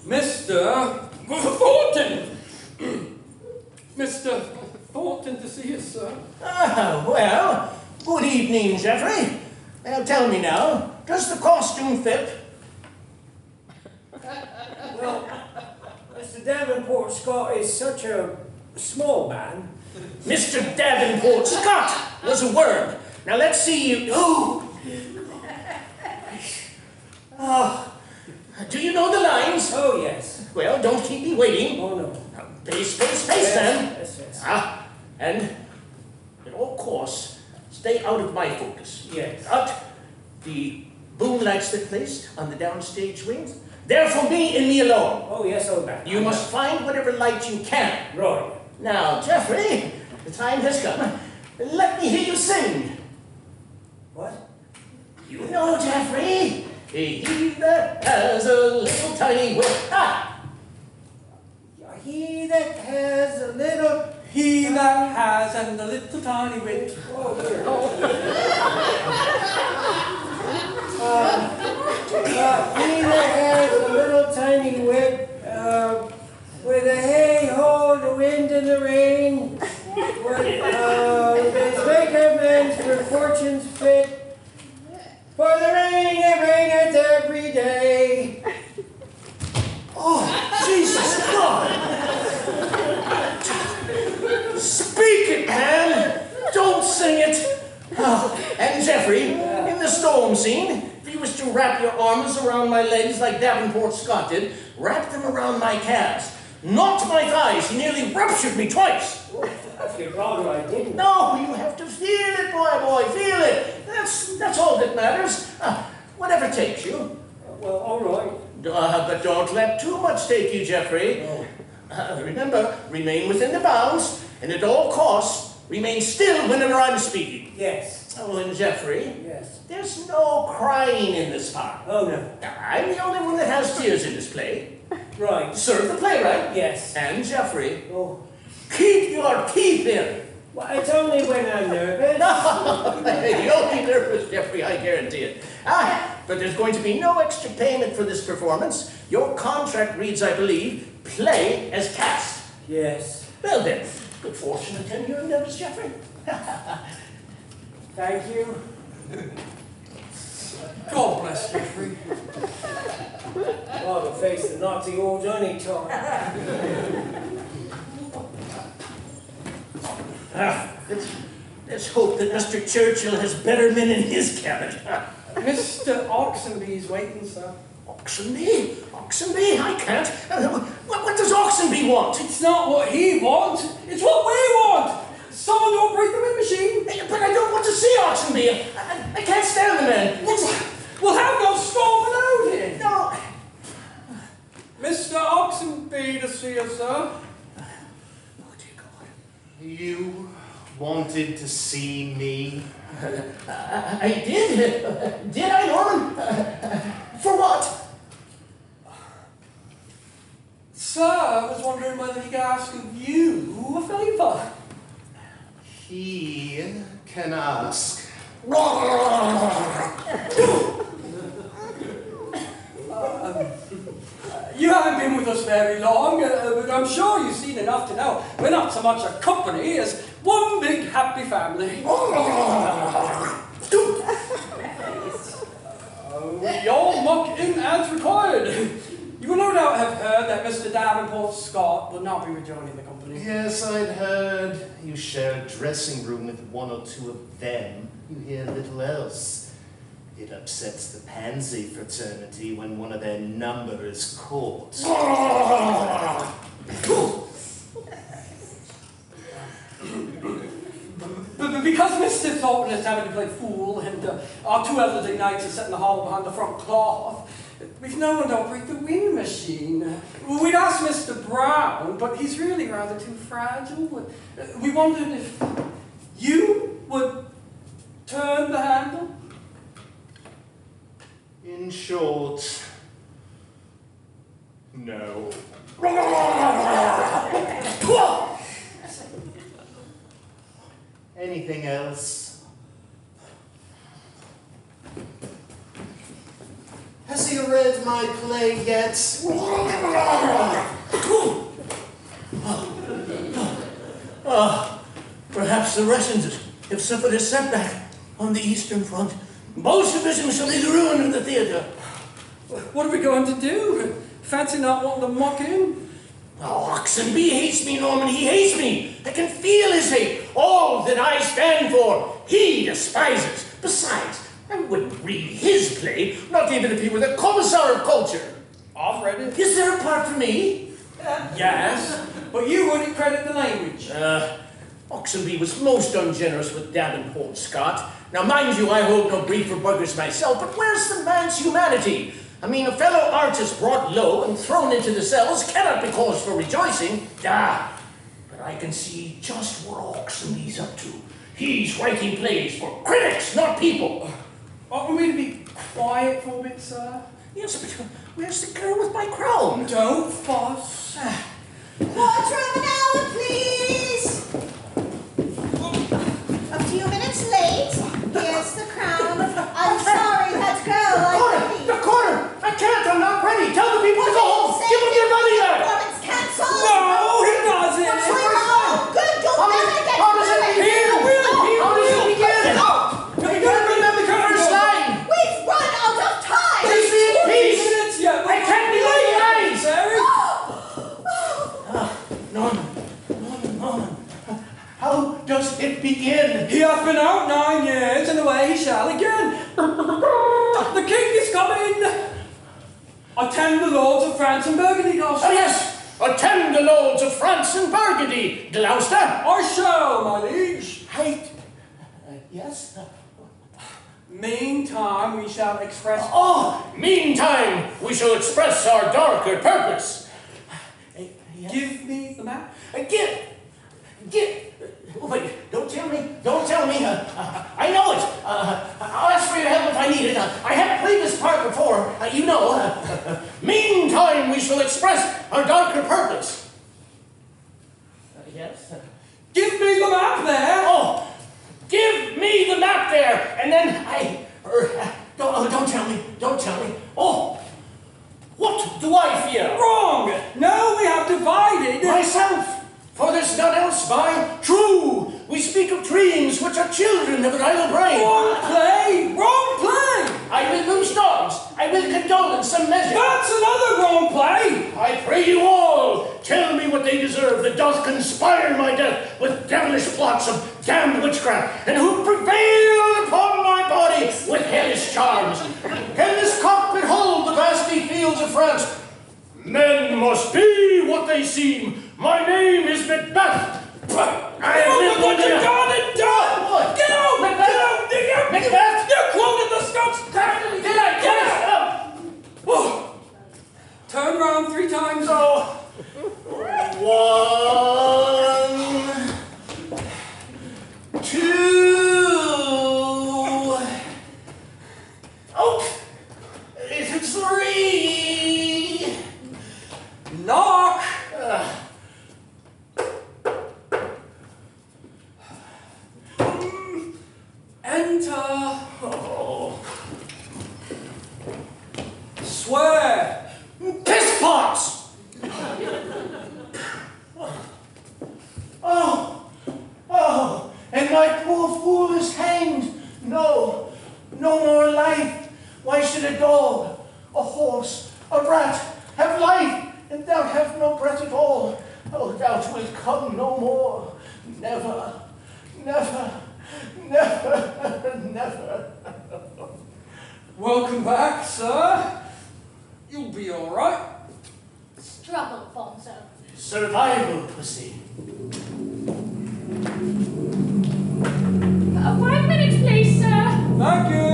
Mr. Thornton! Mr. Thornton to see you, sir. Well, good evening, Geoffrey. Now tell me now, does the costume fit? Well, Mr. Davenport Scott is such a small man. Mr. Davenport Scott was a word. Now let's see you... Oh! Do you know the lines? Oh, yes. Well, don't keep me waiting. Oh, no. Pace, Yes, then. yes. And at all costs, stay out of my focus. Yes. Out the boom lights that placed on the downstage wings. They're for me and me alone. Oh, yes, old man. You must find whatever light you can. Right. Now, Geoffrey, the time has come. Let me hear you sing. What? You know, Geoffrey, he that has a little tiny wit. He that has a little... He that has and a little tiny wit. Oh, dear. He that has a little tiny wit, with a hey-ho, the wind and the rain, does make amends for fortune's fit, for the rain it raineth every day. Oh, Jesus God! Speak it, man! Don't sing it! Oh, and Geoffrey, in the storm scene, if you wish to wrap your arms around my legs like Davenport Scott did, wrap them around my calves. knocked my thighs. He nearly ruptured me twice. If you'd rather I didn't. No, you have to feel it, boy, feel it. That's all that matters. Whatever takes you. Well, all right. But don't let too much take you, Geoffrey. No. Remember, remain within the bounds, and at all costs, remain still whenever I'm speaking. Yes. Oh, and Geoffrey, Yes. there's no crying in this part. Oh, no. I'm the only one that has tears in this play. Right. Serve the playwright. Yes. And Geoffrey, Oh. keep your teeth in. Well, it's only when I'm nervous. You'll be nervous, Geoffrey, I guarantee it. But there's going to be no extra payment for this performance. Your contract reads, I believe, play as cast. Yes. Well then, good fortune attend your notice, Geoffrey. Thank you. God bless Geoffrey. I'll face the naughty old any time. Let's hope that Mr. Churchill has better men in his cabinet. Mr. Oxenby's waiting, sir. Oxenby? Oxenby? I can't. What does Oxenby want? It's not what he wants, it's what we want! Someone to operate the wind machine! But I don't want to see Oxenby. I can't stand the man. We'll have no storm without him! No. Mr. Oxenby to see you, sir. Oh, dear God. You wanted to see me? I did. Did I, Norman? For what? Sir, I was wondering whether he could ask of you a favour. He can ask. You haven't been with us very long, but I'm sure you've seen enough to know we're not so much a company as one big happy family. We all muck in as required. You will no doubt have heard that Mr. Davenport Scott will not be rejoining the company. Yes, I'd heard you share a dressing room with one or two of them. You hear little else. It upsets the pansy fraternity when one of their number is caught. But because Mr. Thornton is having to play fool and our two elderly knights are sitting in the hall behind the front cloth, we've no one to operate the wind machine. We'd asked Mr. Brown, but he's really rather too fragile. We wondered if you would turn the handle. In short, no. Anything else? Has he read my play yet? Perhaps the Russians have suffered a setback on the Eastern Front. Bolshevism shall be the ruin of the theatre. What are we going to do? Fancy not wanting to muck in? Oh, Oxenby hates me, Norman. He hates me. I can feel his hate. All that I stand for, he despises. Besides, I wouldn't read his play, not even if he were the Commissar of Culture. I've read it. Is there a part for me? Yes, but you wouldn't credit the language. Oxenby was most ungenerous with Davenport Scott. Now, mind you, I hold no brief for buggers myself, but where's the man's humanity? I mean, a fellow artist brought low and thrown into the cells cannot be cause for rejoicing. But I can see just what Oxenby's up to. He's writing plays for critics, not people. Oughtn't we to be quiet for a bit, sir? Yes, but where's the girl with my crown? Don't fuss. Quarter of an hour, please. A few minutes late. Here's the crown. I'm sorry, that girl. The corner! I can't, I'm not ready. Tell the people to go home. Give them your money back. Performance cancelled. No, he doesn't. What's going on? Good, you'll never get How does it through begin? How does it begin? We gotta remember the First line. We've run out of time. Leave me in peace. minutes yet. I can't be late, guys. Norman. How does it begin? He hath been out 9 years, and away he shall again. The king is coming. Attend the lords of France and Burgundy, gossip. Oh, yes. Attend the thee, Gloucester? I shall, my liege. Right. Yes? Meantime, we shall express... Meantime, we shall express our darker purpose. Yes? Give me the map. Oh, wait, don't tell me. I know it. I'll ask for your help if I need it. I have played this part before, you know. Meantime, we shall express our darker purpose. Yes? Give me the map there. Give me the map there, and then don't tell me. What do I fear? Wrong. No, we have divided. Myself. For there's none else by. True, we speak of dreams which are children of an idle brain. Wrong play. I will loose dogs. I will condole in some measure. That's another wrong play. I pray you all, tell me what they deserve that doth conspire my death with devilish plots of damned witchcraft, and who prevail upon my body with hellish charms. Can this cockpit hold the vasty fields of France? Men must be what they seem. My name is Macbeth. I have lived what you done and done. What? Get out. Macbeth? You quoted the Scots. Did I? Turn around 3 times. 1, 2. It's 3. Knock. Enter. Swear. Piss pots! And my poor fool is hanged. No more life. Why should a dog, a horse, a rat have life, and thou have no breath at all? Oh, thou wilt come no more. Never. Welcome back, sir. You'll be all right. Struggle, Bonzo. Survival, pussy. 5 minutes, please, sir. Thank you.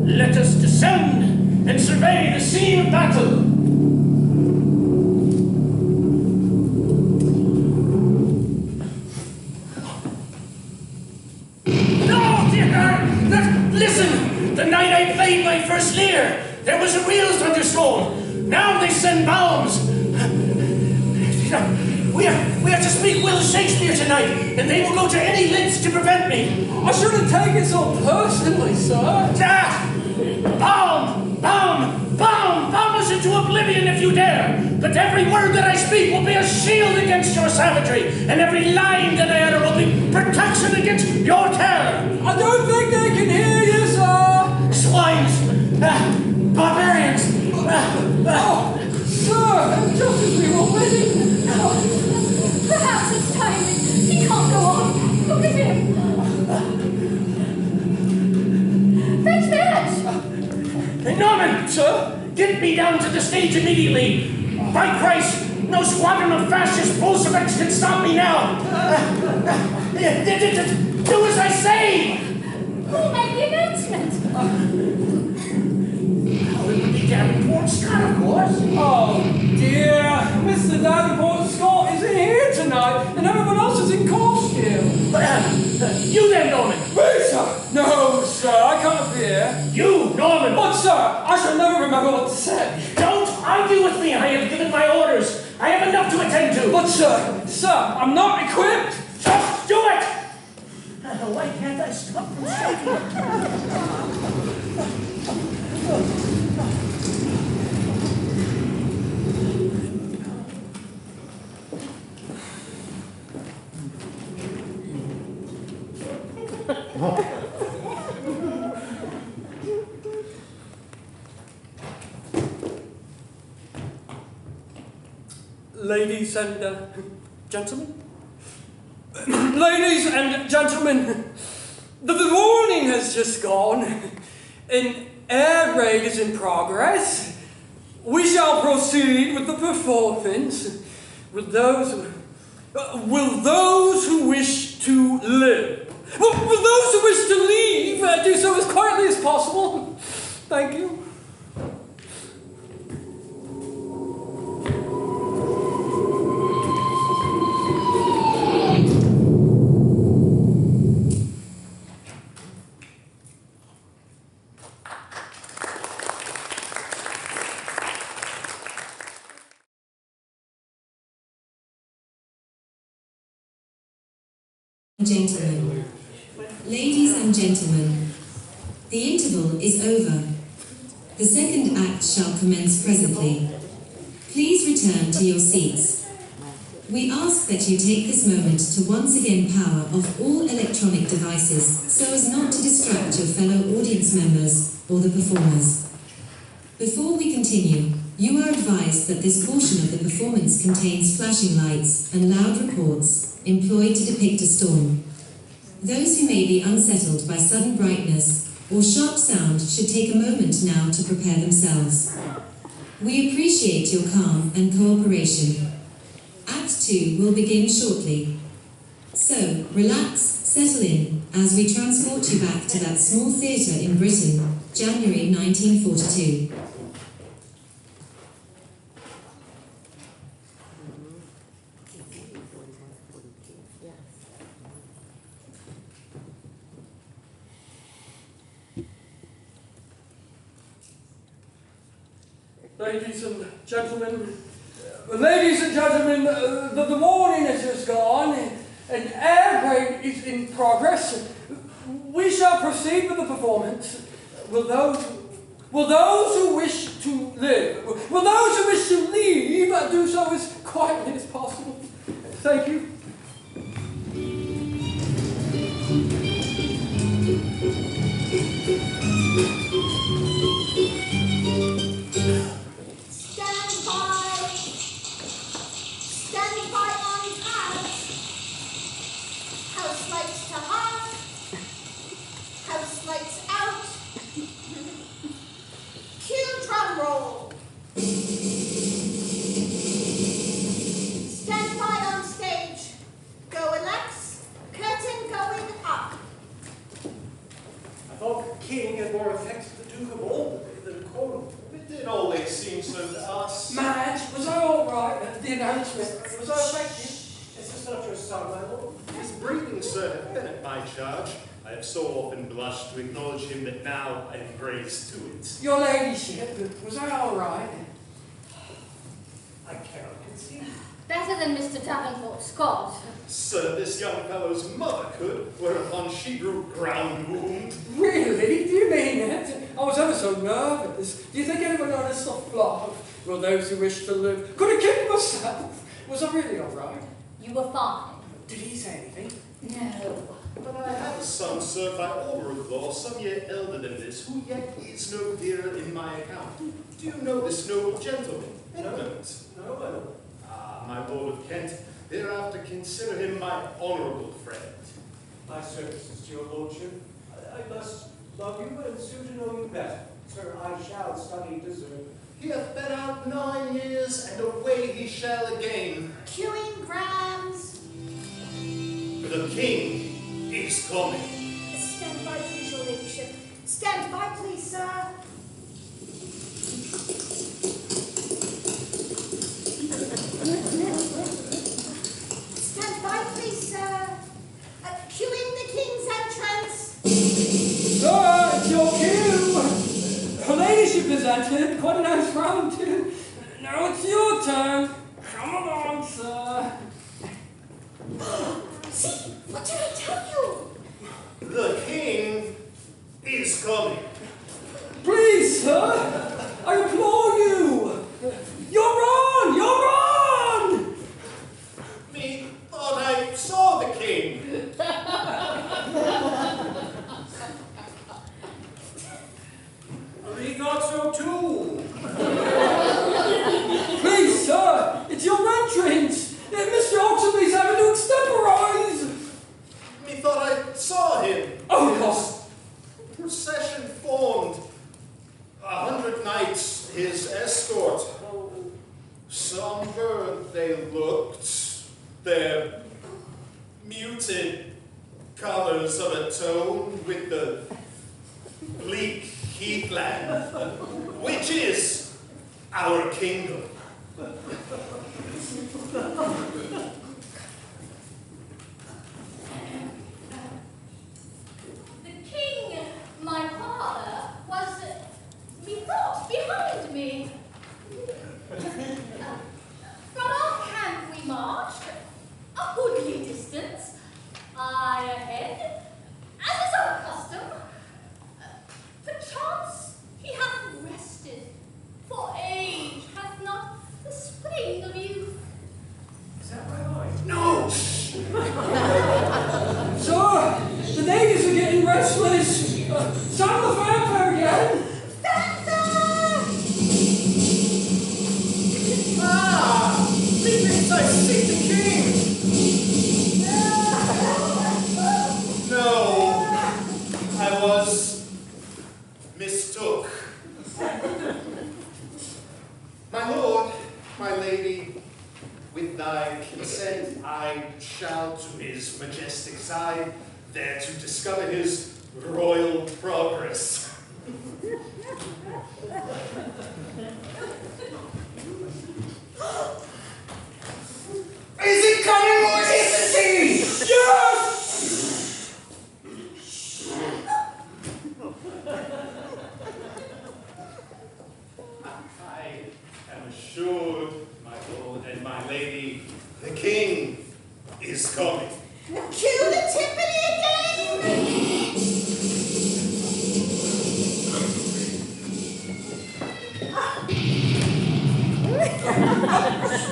Let us descend and survey the scene of battle. No, dear God! Listen! The night I played my first Lear, there was a real thunderstorm. Now they send bombs. We are to speak Will Shakespeare tonight, and they will go to any lengths to prevent me. I shouldn't take it so personally, sir. Bomb us into oblivion if you dare. But every word that I speak will be a shield against your savagery, and every line that I utter will be protection against your terror. I don't think they can hear you, sir. Swines, barbarians. Sir, just as we were waiting. Perhaps it's time. He can't go on. Look at him. Fetch! Norman, sir, get me down to the stage immediately. By Christ, no squadron of fascist Bolsheviks can stop me now. Do as I say. Who'll make the announcement? It would be Davenport Scott, of course. Oh, dear. Mr. Davenport Scott isn't here tonight, and everyone else is in costume. You then, Norman. Me, sir? No, sir, I can't appear. You, Norman. But, sir, I shall never remember what to say. Don't argue with me. I have given my orders. I have enough to attend to. But, sir, I'm not equipped. Just do it. Why can't I stop from shaking? Ladies and gentlemen? Ladies and gentlemen, the warning has just gone. An air raid is in progress. We shall proceed with the performance. Will those who wish to live? Will those who wish to leave do so as quietly as possible? Thank you. Gentlemen, ladies and gentlemen, the interval is over. The second act shall commence presently. Please return to your seats. We ask that you take this moment to once again power off all electronic devices so as not to distract your fellow audience members or the performers. Before we continue, you are advised that this portion of the performance contains flashing lights and loud reports employed to depict a storm. Those who may be unsettled by sudden brightness or sharp sound should take a moment now to prepare themselves. We appreciate your calm and cooperation. Act 2 will begin shortly. So, relax, settle in, as we transport you back to that small theatre in Britain, January 1942. Ladies and gentlemen, the morning has just gone, and air raid is in progress. We shall proceed with the performance. Will those who wish to live, will those who wish to leave do so as quietly as possible? Thank you. To acknowledge him that now I embrace to it. Your ladyship, was I all right? I cannot conceive. Better than Mr. Davenport Scott. Sir, this young fellow's mother could, whereupon she grew ground wound. Really? Do you mean it? I was ever so nervous. Do you think anyone on a soft block? Will those who wish to live? Could have kicked myself. Was I really all right? You were fine. Did he say anything? No. But I have a son, sir, by order of law, some year elder than this, who yet is no dearer in my account. Do you know this noble gentleman? Edmund? No, I don't. Ah, my lord of Kent, thereafter consider him my honourable friend. My services to your lordship. I must love you and soon to know you better. Sir, I shall study deserve. He hath been out 9 years, and away he shall again. Queuing grams. The king is coming. Stand by, please, your ladyship. Stand by, please, sir. Stand by, please, sir. Queuing the king's entrance. Sir, it's your cue. Her ladyship has entered. Quite a nice round, too. Now it's your turn. Come along, sir. See, what did I tell you? The king is coming. Please, sir, I implore you. You're on! You're on! Methought I saw the king. We thought so too. Please, sir, overlooked their muted colours of a tone with the bleak heathland, which is our kingdom. The king, my father, was, methought, behind me. From our camp we marched, a goodly distance, I ahead, as is our custom. Perchance he hath rested, for age hath not the spring of youth. Is that right? No! Sir, the ladies are getting restless. Sound the fanfare again. Ah! Methinks I see the king! No, I was mistook. My lord, my lady, with thy consent, I shall to his majestic side, there to discover his royal progress. Is it coming or isn't he? Yes! I am assured, my lord and my lady, the king is coming. Cue the timpani again!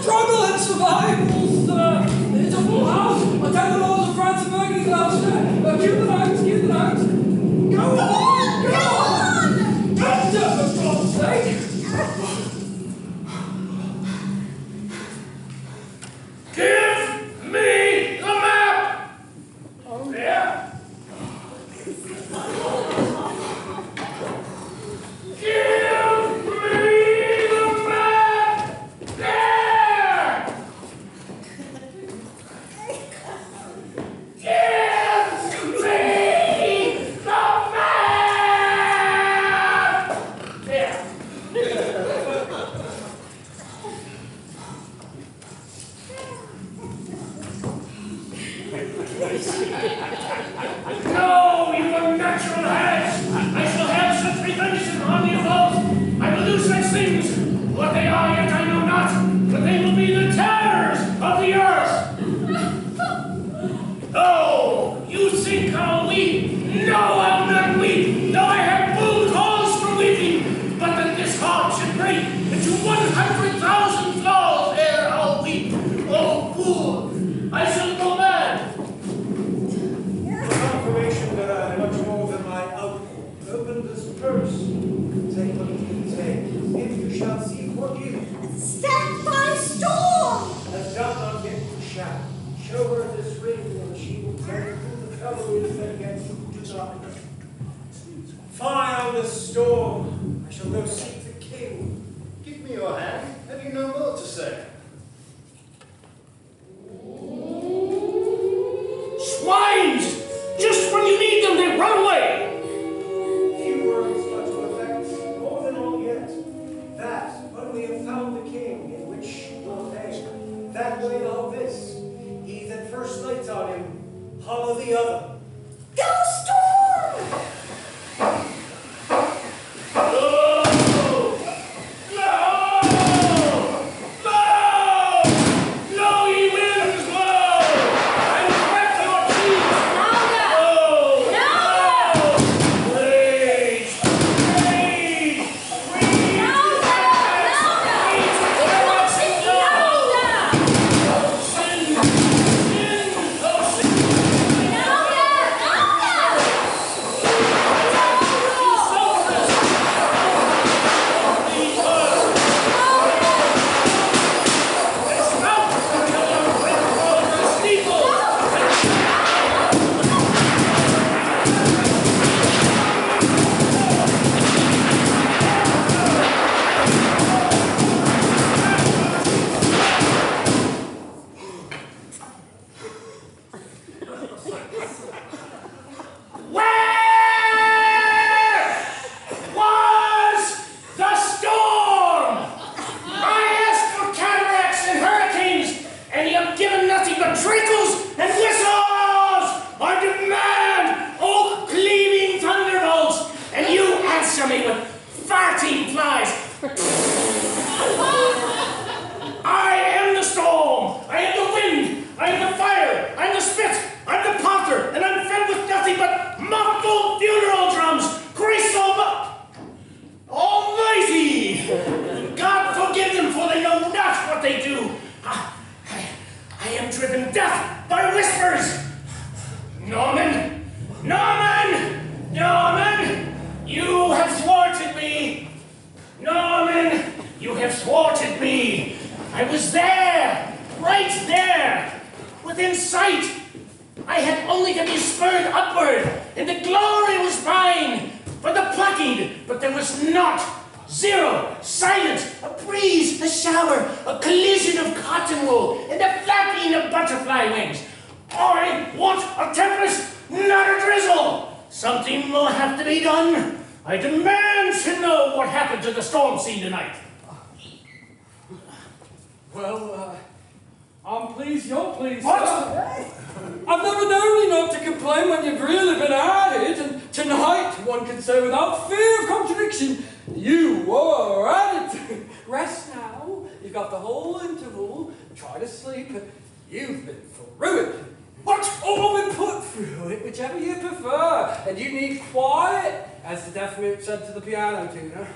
Struggle and survival, sir. It's a full house. I tell the lords of France and Burgundy, Gloucester. Cue the notes, cue the notes. Go on, go on! Enter, for God's sake! Give me the map! There. Give me the map! There! Give me the map! There. No, you unnatural hags! I shall have such revenge upon the evolved. I will do such things. What they are yet I know not, but they will be the terrors of the earth. Oh, you think I'll weep? No, I'll not weep, though I have full cause for weeping. But that this heart should break into 100,000 flaws ere I'll weep. Oh, fool! I shall go mad. For confirmation that I am much more than my output. Open this purse. Take what you can take. If you shall see what you Stand by storm! have done not yet you shall. Show her this ring, and she will tell you who the fellow is that gets you to die. Fie on the storm. I shall go seek the king. Give me your hand. Have you no more to say? Swines! Just when you need them, they run away! Few words, but to effect more than all yet. That, when we have found the king, in which we'll pay, that way of this, he that first lights on him, hollow the other. Go storm! No! No! No! No, ye winds, blow! And wreck your teeth! Louder! No! No! Rage! Rage! Rage! Sin! Sin! Oh, sin! I was there, right there, within sight. I had only to be spurred upward, and the glory was mine for the plucking, but there was naught. Zero, silence, a breeze, a shower, a collision of cotton wool, and a flapping of butterfly wings. I want a tempest, not a drizzle. Something will have to be done. I demand to know what happened to the storm scene tonight. Well, I'm pleased you're pleased. What? Sir. I've never known you not to complain when you've really been at it, and tonight, one can say without fear of contradiction, you were at it. Rest now. You've got the whole interval. Try to sleep. You've been through it. What? Oh, I've been put through it, whichever you prefer. And you need quiet, as the deaf mute said to the piano tuner.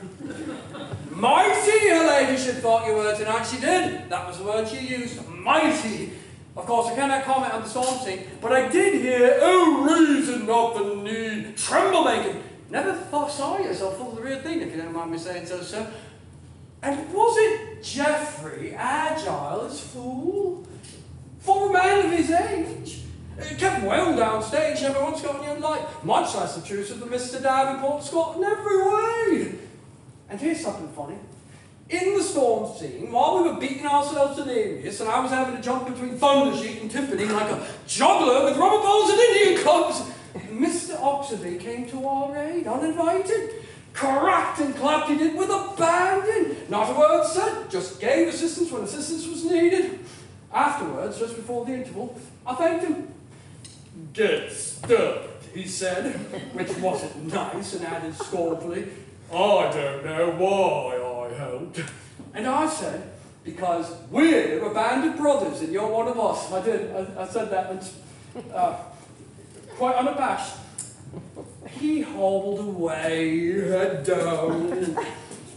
Mighty, her ladyship thought you were tonight. She did. That was the word she used. Mighty. Of course, I cannot comment on the storm scene, but I did hear, oh, reason not the need, tremble making. Never saw you so full of the real thing, if you don't mind me saying so, sir. And was it Geoffrey agile as fool? For a man of his age? It kept well downstage, never once got any light. Much less obtrusive than Mr. Davenport Scott in every way. And here's something funny. In the storm scene, while we were beating ourselves delirious, and I was having to jump between Thunder Sheet and Tiffany like a juggler with rubber balls and Indian clubs, Mr. Oxenby came to our aid, uninvited. Cracked and clapped he did with abandon. Not a word said, just gave assistance when assistance was needed. Afterwards, just before the interval, I thanked him. Get stirred, he said, which wasn't nice, and added scornfully, I don't know why I helped. And I said, because we're a band of brothers and you're one of us. I did. I said that, and quite unabashed. He hobbled away, head down.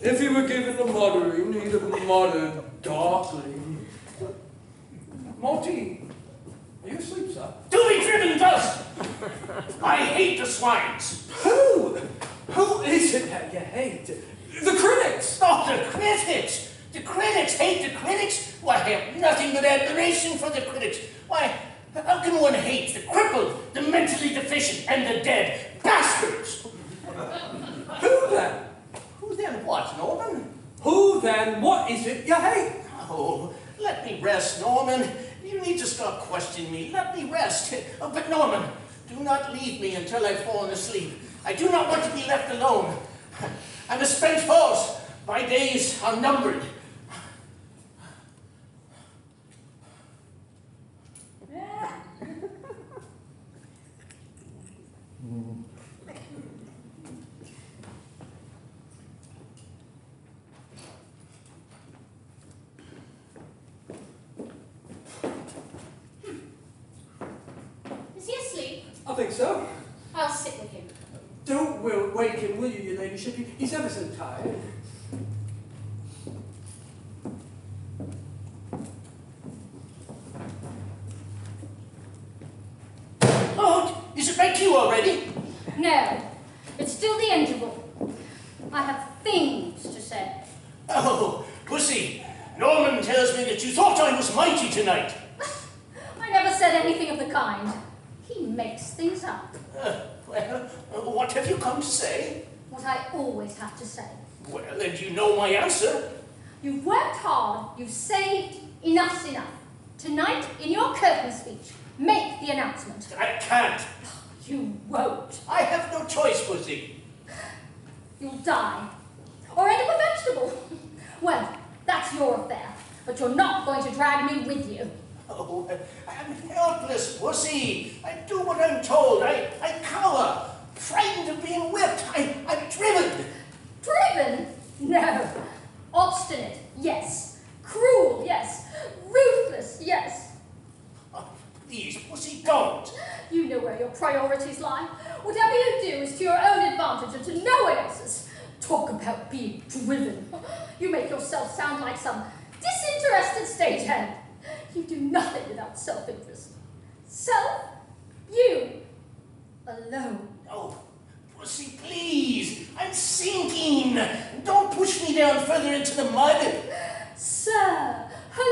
If he were given the muttering, he'd have muttered darkly. Monty, are you asleep, sir? Do be driven thus! I hate the swines. Who? Who is it that you hate? The critics! Oh, the critics! The critics hate the critics? Why, I have nothing but admiration for the critics. Why, how can one hate the crippled, the mentally deficient, and the dead? Bastards! Who then? Who then what, Norman? Who then what is it you hate? Oh, let me rest, Norman. You need to stop questioning me. Let me rest. Oh, but Norman, do not leave me until I've fallen asleep. I do not want to be left alone. I'm a spent horse. My days are numbered. Is he asleep? I think so. I'll sit with him. Don't wake him, will you, your ladyship? He's ever so tired. Oh, is it my cue already? No, it's still the interval. I have things to say. Oh, Pussy, Norman tells me that you thought I was mighty tonight. I never said anything of the kind. He makes things up. Well, what have you come to say? What I always have to say. Well, and you know my answer. You've worked hard, you've saved, enough's enough. Tonight, in your curtain speech, make the announcement. I can't. You won't. I have no choice, Pussy. You'll die. Or end up a vegetable. Well, that's your affair, but you're not going to drag me with you. Oh, I'm helpless, Pussy. I do what I'm told. I cower, frightened of being whipped. I'm driven. Driven? No. Obstinate, yes. Cruel, yes. Ruthless, yes. Oh, please, Pussy, don't. You know where your priorities lie. Whatever you do is to your own advantage and to no one else's. Talk about being driven. You make yourself sound like some disinterested stagehand. You do nothing without self-interest. Self? You. Alone. Oh, Pussy, please. I'm sinking. Don't push me down further into the mud. Sir, her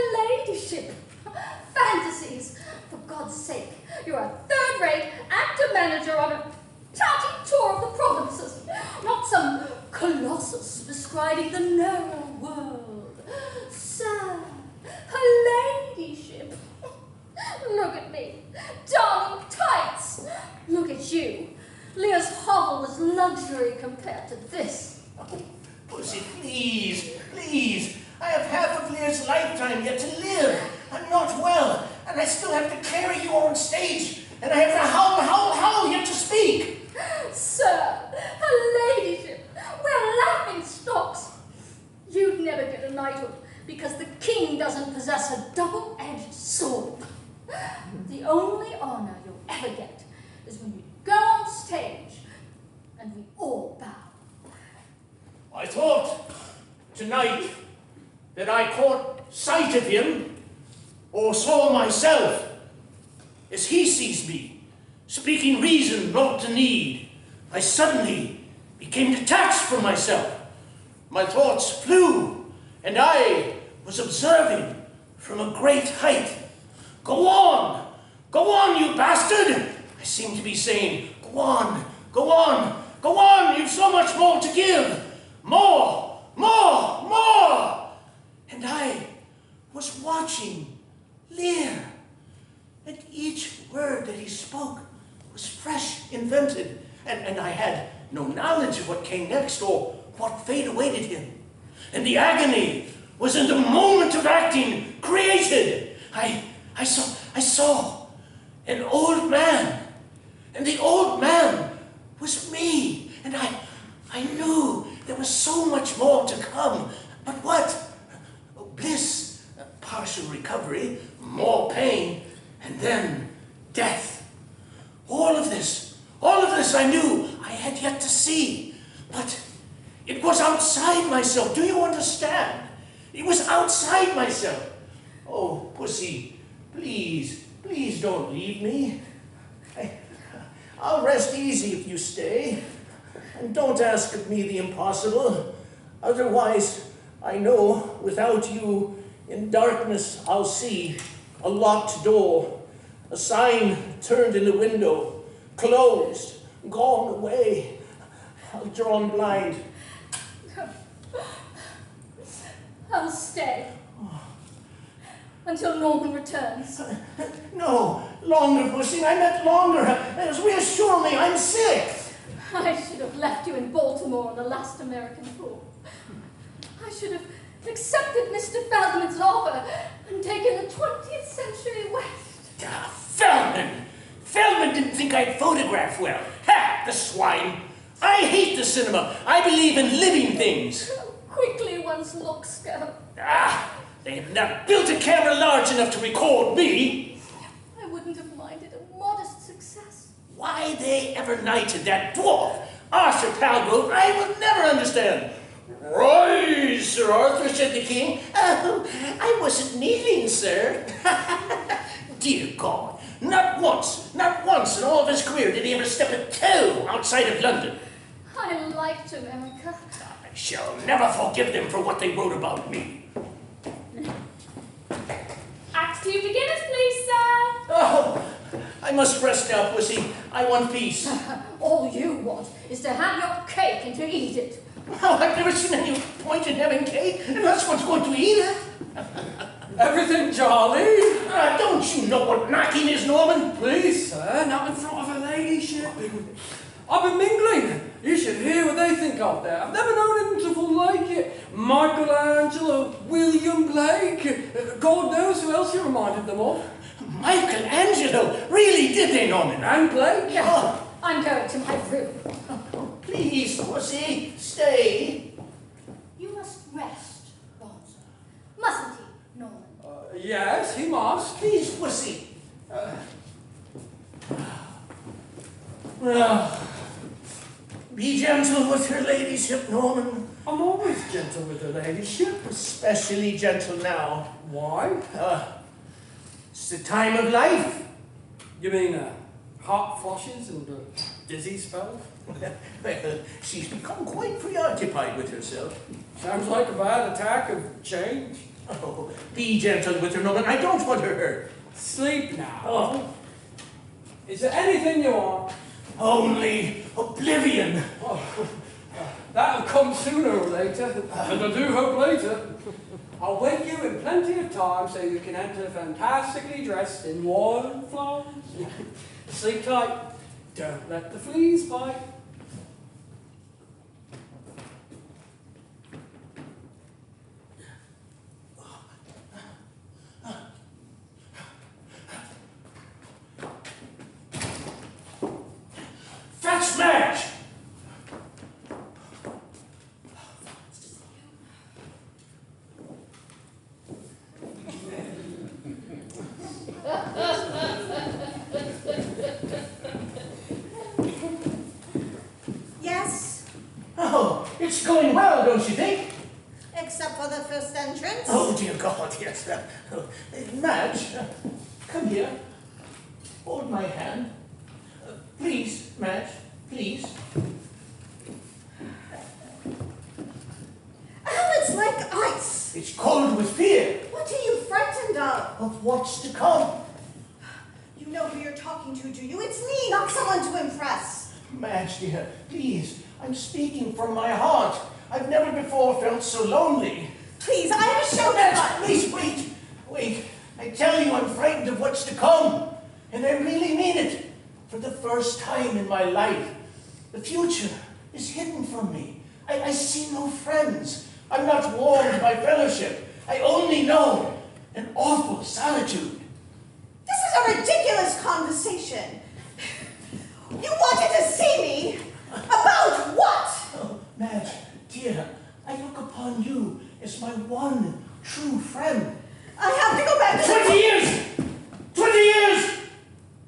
man's lifetime yet to live. I'm not well, and I still have to carry you on stage, and I have to howl yet to speak. Sir, her ladyship, we're laughing stocks. You'd never get a knighthood because the king doesn't possess a double-edged sword. The only honor you'll ever get is when you go on stage and we all bow. I thought tonight that I caught sight of him, or saw myself, as he sees me, speaking reason not to need. I suddenly became detached from myself. My thoughts flew, and I was observing from a great height. Go on, you bastard! I seemed to be saying, go on, go on, go on, you've so much more to give. More, more, more! And I was watching Lear, and each word that he spoke was fresh, invented, and I had no knowledge of what came next or what fate awaited him. And the agony was in the moment of acting created. I saw an old man, and the old man was me, and I knew there was so much more to come. But what? Bliss, partial recovery, more pain, and then death. All of this I knew I had yet to see, but it was outside myself. Do you understand? It was outside myself. Oh, Pussy, please don't leave me. I'll rest easy if you stay. And don't ask of me the impossible. Otherwise, I know without you in darkness I'll see a locked door, a sign turned in the window, closed, gone away. I'll draw blind. I'll stay. Until Norman returns. No, longer, Pussy. I meant longer. Reassure me, I'm sick. I should have left you in Baltimore on the last American tour. I should have accepted Mr. Feldman's offer and taken the 20th century West. Feldman! Feldman didn't think I'd photograph well. Ha! The swine! I hate the cinema. I believe in living things. How quickly one's looks go. They have not built a camera large enough to record me. I wouldn't have minded a modest success. Why they ever knighted that dwarf, Arthur Palgrove, I will never understand. Rise, Sir Arthur, said the king. I wasn't kneeling, sir. Dear God, not once in all of his career did he ever step a toe outside of London. I liked America. I shall never forgive them for what they wrote about me. Act 2 beginners, please, sir. Oh, I must rest now, Pussy. I want peace. All you want is to have your cake and to eat it. Oh, I've never seen any point in having cake unless one's going to eat it. Everything, Charlie? Don't you know what knocking is, Norman? Please, sir, not in front of a ladyship. I've been mingling. You should hear what they think of there. I've never known an interval like it. Michelangelo, William Blake, God knows who else you reminded them of. Michelangelo? Really, did they, Norman? And Blake? Yeah, Oh. I'm going to my room. Please, Pussy, stay. You must rest, Bonzo. Mustn't he, Norman? Yes, he must. Please, Pussy. Be gentle with her ladyship, Norman. I'm always gentle with her ladyship. Especially gentle now. Why? It's the time of life. You mean hot flushes and dizzy spells? Well, she's become quite preoccupied with herself. Sounds like a bad attack of change. Oh, be gentle with her, Norman. I don't want her hurt. Sleep now. Oh. Is there anything you want? Only oblivion. Oh, that'll come sooner or later, and I do hope later. I'll wake you in plenty of time so you can enter fantastically dressed in warm flowers. Sleep tight. Don't let the fleas bite. Now, don't you think? Except for the first entrance. Oh, dear God, yes. Madge, come here. Hold my hand. Please, Madge, please. Oh, it's like ice. It's cold with fear. What are you frightened of? Of what's to come. You know who you're talking to, do you? It's me, not someone to impress. Madge, dear, please. I'm speaking from my heart. I've never before felt so lonely. Please, I have shown Madge, please, wait. Wait. I tell you, I'm frightened of what's to come. And I really mean it. For the first time in my life, the future is hidden from me. I see no friends. I'm not warmed by fellowship. I only know an awful solitude. This is a ridiculous conversation. You wanted to see me? About what? Oh, Madge, dear, I look upon you as my one true friend. I have to go back to 20 years! 20 years!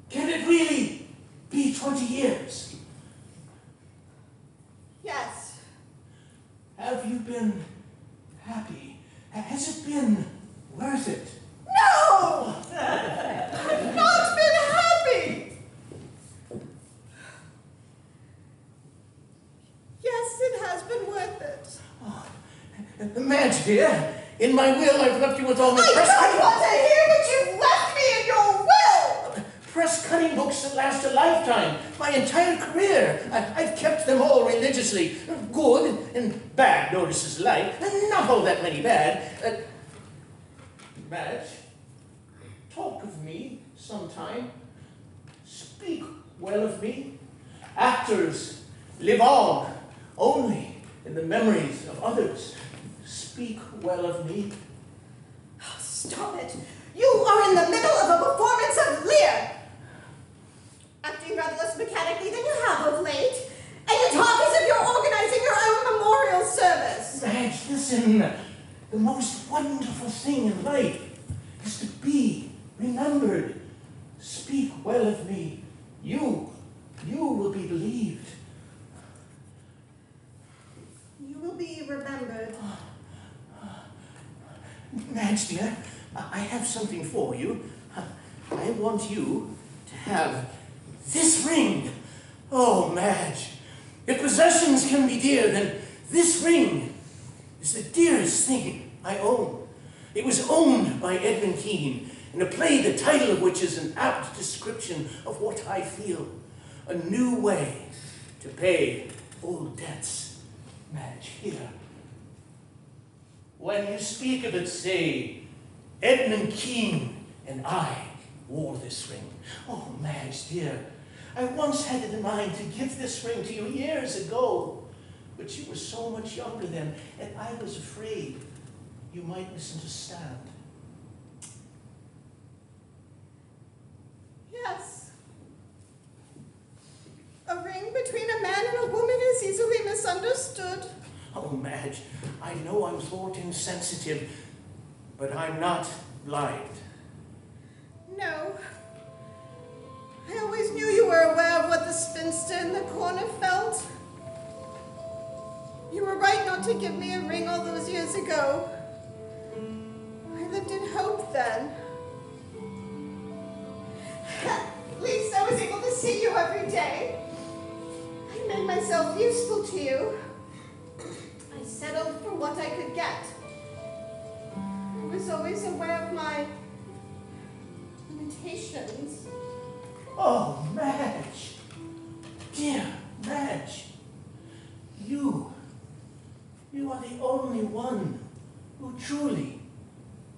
Can it really be 20 years? Yes. Have you been happy? Has it been worth it? No! I've not been happy! Yes, it has been worth it. Oh, Madge, dear, in my will I've left you with all my I don't want to hear what you've left me in your will! Press cutting books that last a lifetime, my entire career. I've kept them all religiously. Good and bad notices alike, and not all that many bad. Madge, talk of me sometime. Speak well of me. Actors live on only in the memories of others. Speak well of me. Oh, stop it. You are in the middle of a performance of Lear. Acting rather less mechanically than you have of late. And you talk as if you're organizing your own memorial service. Madge, listen. The most wonderful thing in life is to be remembered. Speak well of me. You will be believed. You will be remembered. Madge, dear, I have something for you. I want you to have this ring. Oh, Madge, if possessions can be dear, then this ring is the dearest thing I own. It was owned by Edmund Kean in a play the title of which is an apt description of what I feel. A new way to pay old debts. Madge, here. When you speak of it, say, Edmund Kean and I wore this ring. Oh, Madge, dear, I once had it in mind to give this ring to you years ago, but you were so much younger then, and I was afraid you might misunderstand. Yes. A ring between a man and a woman is easily misunderstood. Oh, Madge, I know I'm thought insensitive, but I'm not blind. No. I always knew you were aware of what the spinster in the corner felt. You were right not to give me a ring all those years ago. I lived in hope then. At least I was able to see you every day. I made myself useful to you. I settled for what I could get. I was always aware of my limitations. Oh, Madge, dear Madge, you are the only one who truly,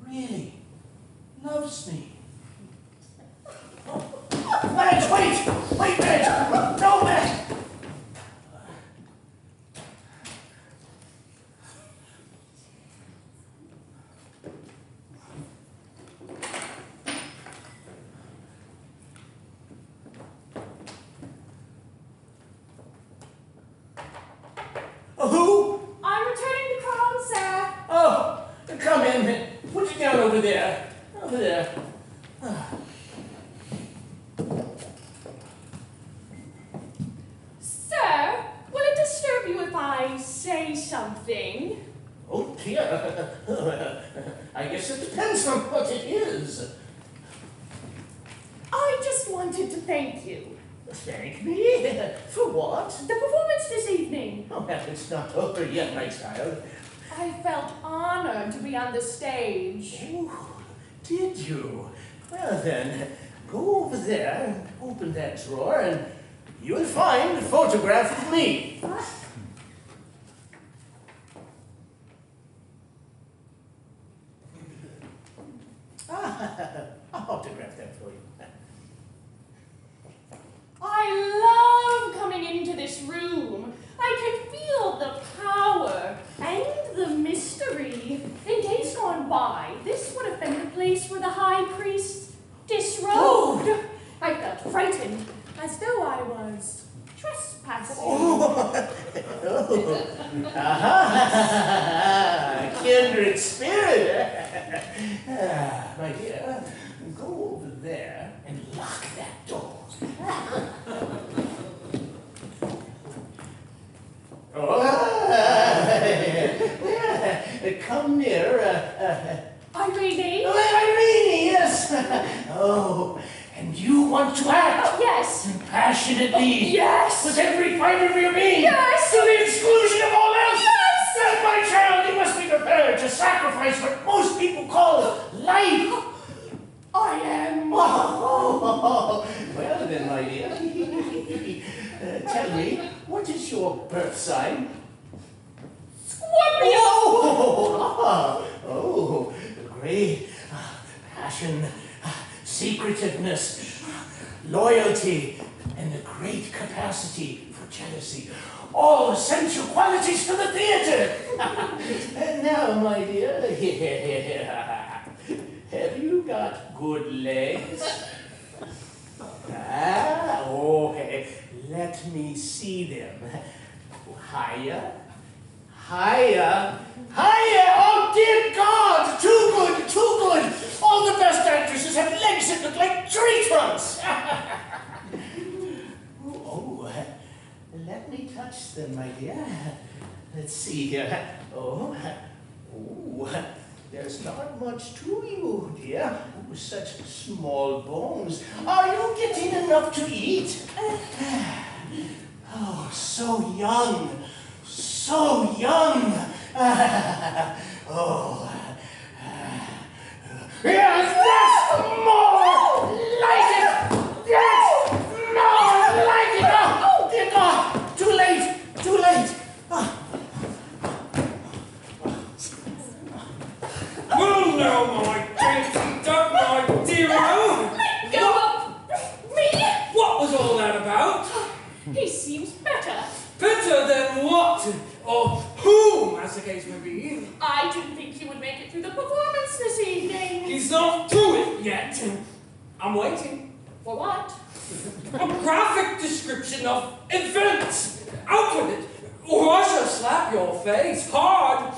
really loves me. Madge, wait! Wait, Madge! No, Madge! Who? I'm returning the crown, sir. Oh, come in. Put it down over there. Over there. Sir, will it disturb you if I say something? Oh dear. I guess it depends on what it is. I just wanted to thank you. Thank me? For what? The performance this evening. Oh, well, it's not over yet, my child. I felt honored to be on the stage. Oh, did you? Well then, go over there and open that drawer and you'll find a photograph of me. What? I'll autograph that for you. I love coming into this room. I can feel the power and the mystery. In days gone by, this would have been the place where the high priest disrobed. I felt frightened, as though I was trespassing. Kindred spirit. My dear, go over there and lock that door. Come near. Irene? Irene, yes. Oh, and you want to act? Oh, yes. Passionately. Yes. With every fiber of your being. Yes. To the exclusion of all else. Yes. Then, my child, you must be prepared to sacrifice what most people call life. I am. Oh, well then, my dear. Tell me, what is your birth sign? Scorpio! Oh, great passion, secretiveness, loyalty, and a great capacity for jealousy. All essential qualities for the theater. And now, my dear, have you got good legs? Okay. Let me see them. Higher. Higher. Higher! Oh, dear God! Too good, too good! All the best actresses have legs that look like tree trunks! Oh, let me touch them, my dear. Let's see here. Oh, there's not much to you, dear. Oh, such small bones. Are you getting enough to eat? Oh, so young. So young. Oh. Yes, yes, more like it. Yes, more like it. Oh, dear God. Too late. Too late. Well, no, my dainty duck, my dear. Let go of me! What was all that about? He seems better. Better than what? Or whom, as the case may be? I didn't think he would make it through the performance this evening. He's not through it yet. I'm waiting. For what? A graphic description of events. Out with it, or I shall slap your face hard.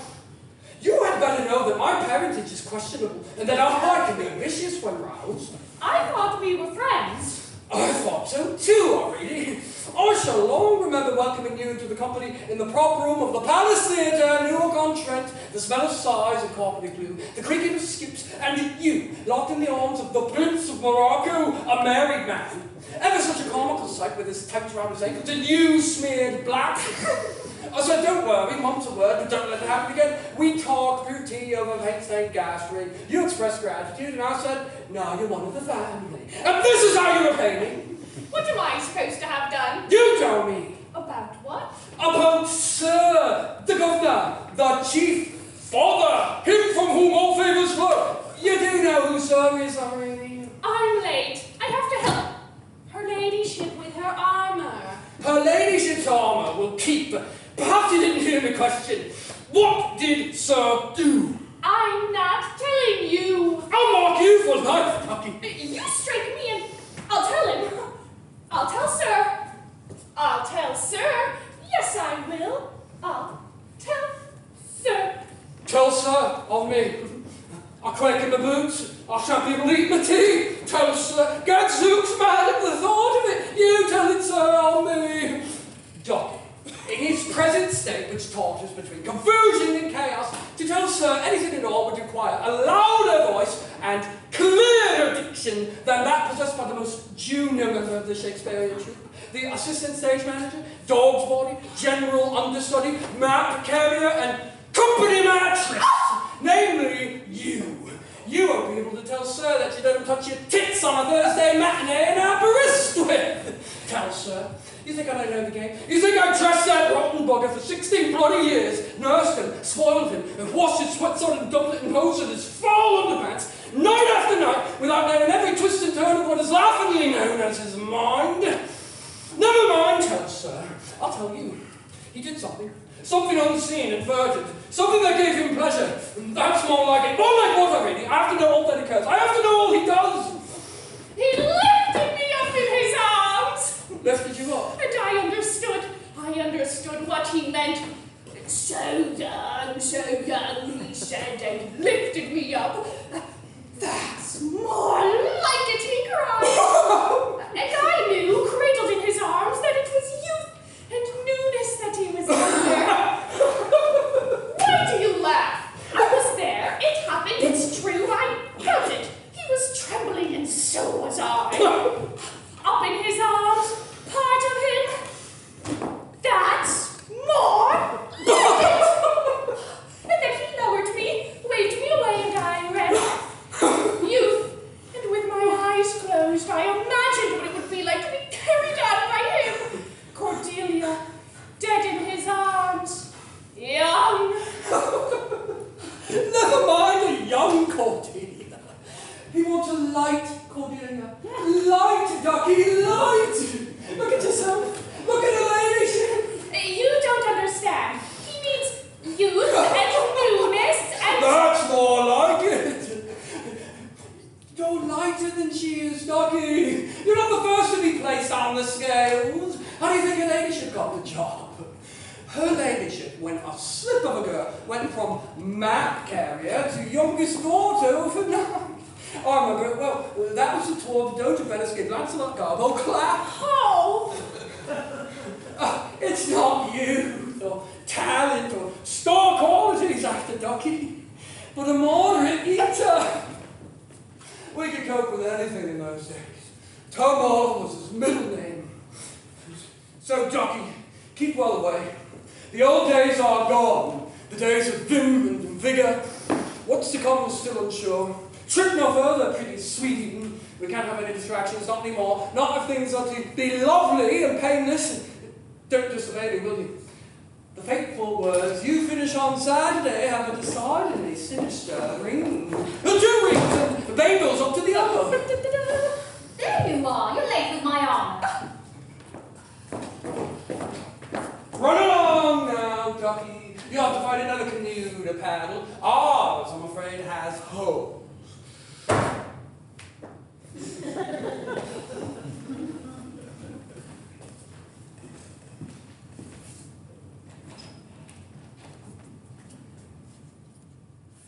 You had better know that my parentage is questionable, and that our heart can be vicious when roused. I thought we were friends. I thought so too, already. I shall long remember welcoming you into the company in the prop room of the Palace Theatre, Newark-on-Trent, the smell of sighs and carpet glue, the creaking of skips, and you, locked in the arms of the Prince of Morocco, a married man. Ever such a comical sight with his tights around his ankles and you smeared black. I said, don't worry, Mum's a word, but don't let it happen again. We talked through tea over paint-stained gas ring. You expressed gratitude, and I said, now you're one of the family. And this is how you repay me. What am I supposed to have done? You tell me. About what? About Sir, the governor, the chief father, him from whom all favours flow. You do know who Sir is, Irene. I'm late. I have to help her ladyship with her armour. Her ladyship's armour will keep. Perhaps you didn't hear the question. What did Sir do? I'm not telling you. I'll mark you for life, Tucky. You strike me and I'll tell him. I'll tell Sir. I'll tell Sir. Yes, I will. I'll tell Sir. Tell Sir of me. I'll crack in the boots. I'll show people eat my tea. Tell Sir. Gadzooks mad at the thought of it. You tell it, Sir, of me. Jockey. in his present state, which totters between confusion and chaos, to tell Sir anything at all would require a louder voice and clearer diction than that possessed by the most junior member of the Shakespearean troupe. The assistant stage manager, dog's body, general understudy, map carrier, and company mattress, namely you. You won't be able to tell Sir that you let him touch your tits on a Thursday matinee in Aberystwyth. Tell Sir, you think I don't know the game? You think I dressed that rotten bugger for 16 bloody years, nursed him, spoiled him, and washed his sweatshirt and doublet and hose and his foul underpants, night after night, without knowing every twist and turn of what is laughingly known as his mind? Never mind, tell Sir. I'll tell you. He did something. Something unseen and furtive. Something that gave him pleasure. That's more like it. More like what I really. I have to know all that occurs. I have to know all he does. He lifted me up in his arms. Lifted you up? And I understood what he meant. So young, he said, and lifted me up. That's more like it, he cried. And I knew, cradled in his arms, that it was youth and newness that he was under. Why do you laugh? I was there. It happened. It's true. I felt it. He was trembling, and so was I. Up in his arms, part of him. That's more like it. And then he lowered me, waved me away, and I ran. Youth. And with my eyes closed, I imagined what it would be like to be carried out by him. Cordelia, dead in his arms, young. Never mind a young Cordelia. He wants a light Cordelia. Light, Ducky, light. Look at yourself. Look at her ladyship. You don't understand. He means youth and newness and... That's more like it. You're lighter than she is, Ducky. You're not the first to be placed on the scales. How do you think her ladyship got the job? Her ladyship, when a slip of a girl, went from map carrier to youngest daughter overnight. I remember it well. That was the tour of the Doge of Venice gave Lancelot Garbo clap. Oh! It's not youth or talent or star qualities after Ducky, but a moderate eater. We could cope with anything in those days. Tom Hall was his middle name. So, Ducky, keep well away. The old days are gone. The days of vim and vigour. What's to come is still unsure. Trip no further, pretty sweetie. We can't have any distractions, not anymore. Not if things are to be lovely and painless. Don't disobey me, will you? The fateful words, you finish on Saturday, have a decidedly sinister ring. 2 rings, and the bangles up to the other. There you are. You're late with my arm. Run along now, Ducky. You have to find another canoe to paddle. Ours, I'm afraid, has holes.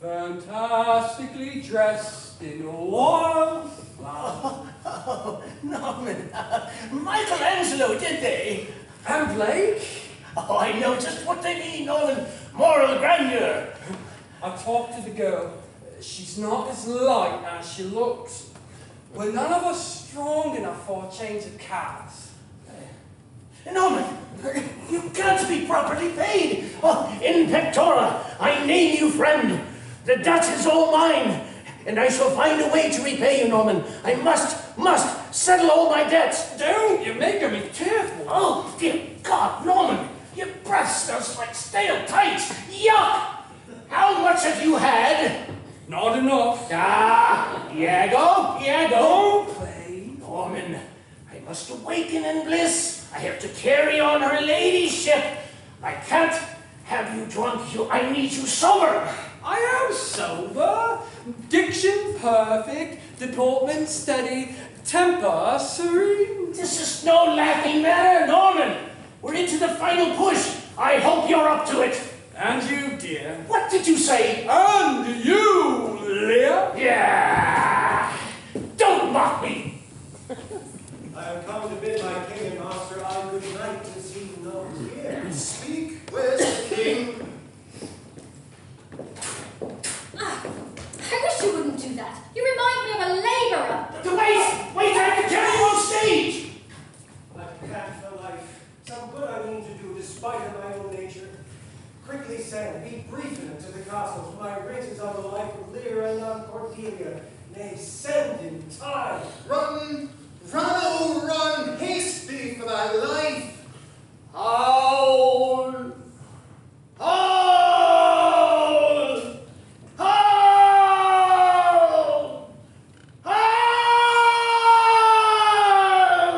Fantastically dressed in wild flowers. Oh, Norman. Michelangelo, did they? And Blake? Oh, I know just what they mean, Norman. Moral grandeur. I talked to the girl. She's not as light as she looks. We're none of us strong enough for a change of cars. Norman, you can't be properly paid. Oh, in pectora, I name you friend. The debt is all mine, and I shall find a way to repay you, Norman. I must settle all my debts. Don't! You're making me tearful. Oh, dear God, Norman, your breath smells like stale tights. Yuck! How much have you had? Not enough. Iago. Don't play. Norman, I must awaken in bliss. I have to carry on her ladyship. I can't have you drunk. I need you sober. I am sober. Diction perfect. Deportment steady. Temper serene. This is no laughing matter, Norman. We're into the final push. I hope you're up to it. And you, dear. What did you say? And you, Leah. Yeah. Don't mock me. I have come to bid my king and master our good night, as he knows here. of Cordelia may send in time. Run, oh run, haste thee for thy life. Howl! Howl! Howl! Howl!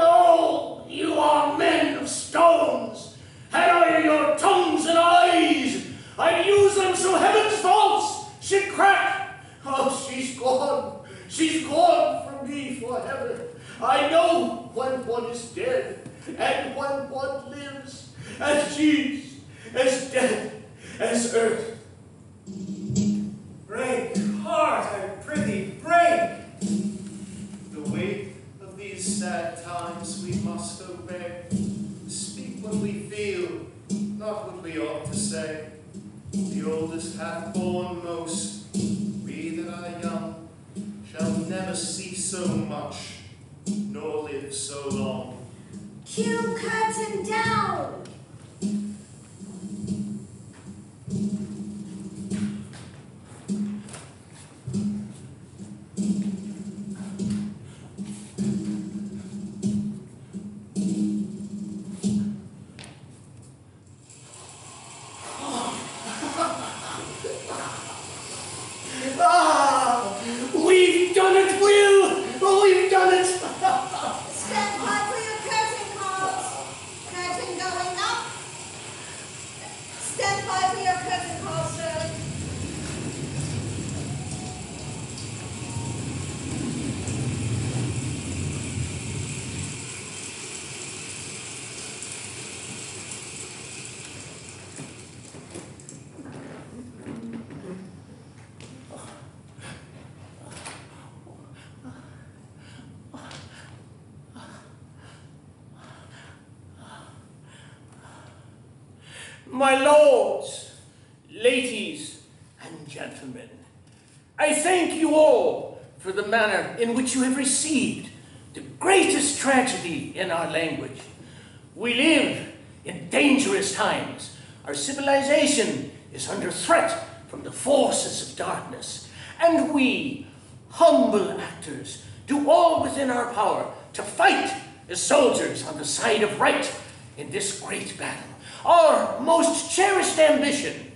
Oh, you are men of stones. Had I your tongues and eyes, I'd use them so heaven's vaults should crack. Oh, she's gone. She's gone from me forever. I know when one is dead and when one lives, and she's as dead as earth. Break, heart, I prithee, break! The weight of these sad times we must obey. Speak what we feel, not what we ought to say. The oldest hath borne most. We that are young shall never see so much, nor live so long. Cue curtain down! We've done it, Will! We've done it! Step lively, your curtain calls. Curtain going up. Step lively, your curtain calls, sir. My lords, ladies, and gentlemen, I thank you all for the manner in which you have received the greatest tragedy in our language. We live in dangerous times. Our civilization is under threat from the forces of darkness, and we, humble actors, do all within our power to fight as soldiers on the side of right in this great battle. Our most cherished ambition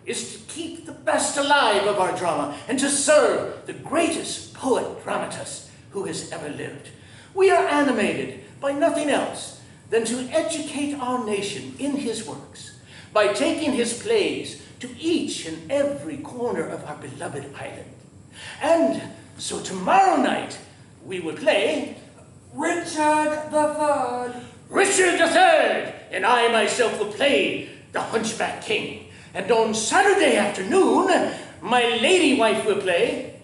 is to keep the best alive of our drama and to serve the greatest poet-dramatist who has ever lived. We are animated by nothing else than to educate our nation in his works, by taking his plays to each and every corner of our beloved island. And so tomorrow night we will play Richard III. Richard III, and I myself will play the Hunchback King. And on Saturday afternoon, my lady wife will play.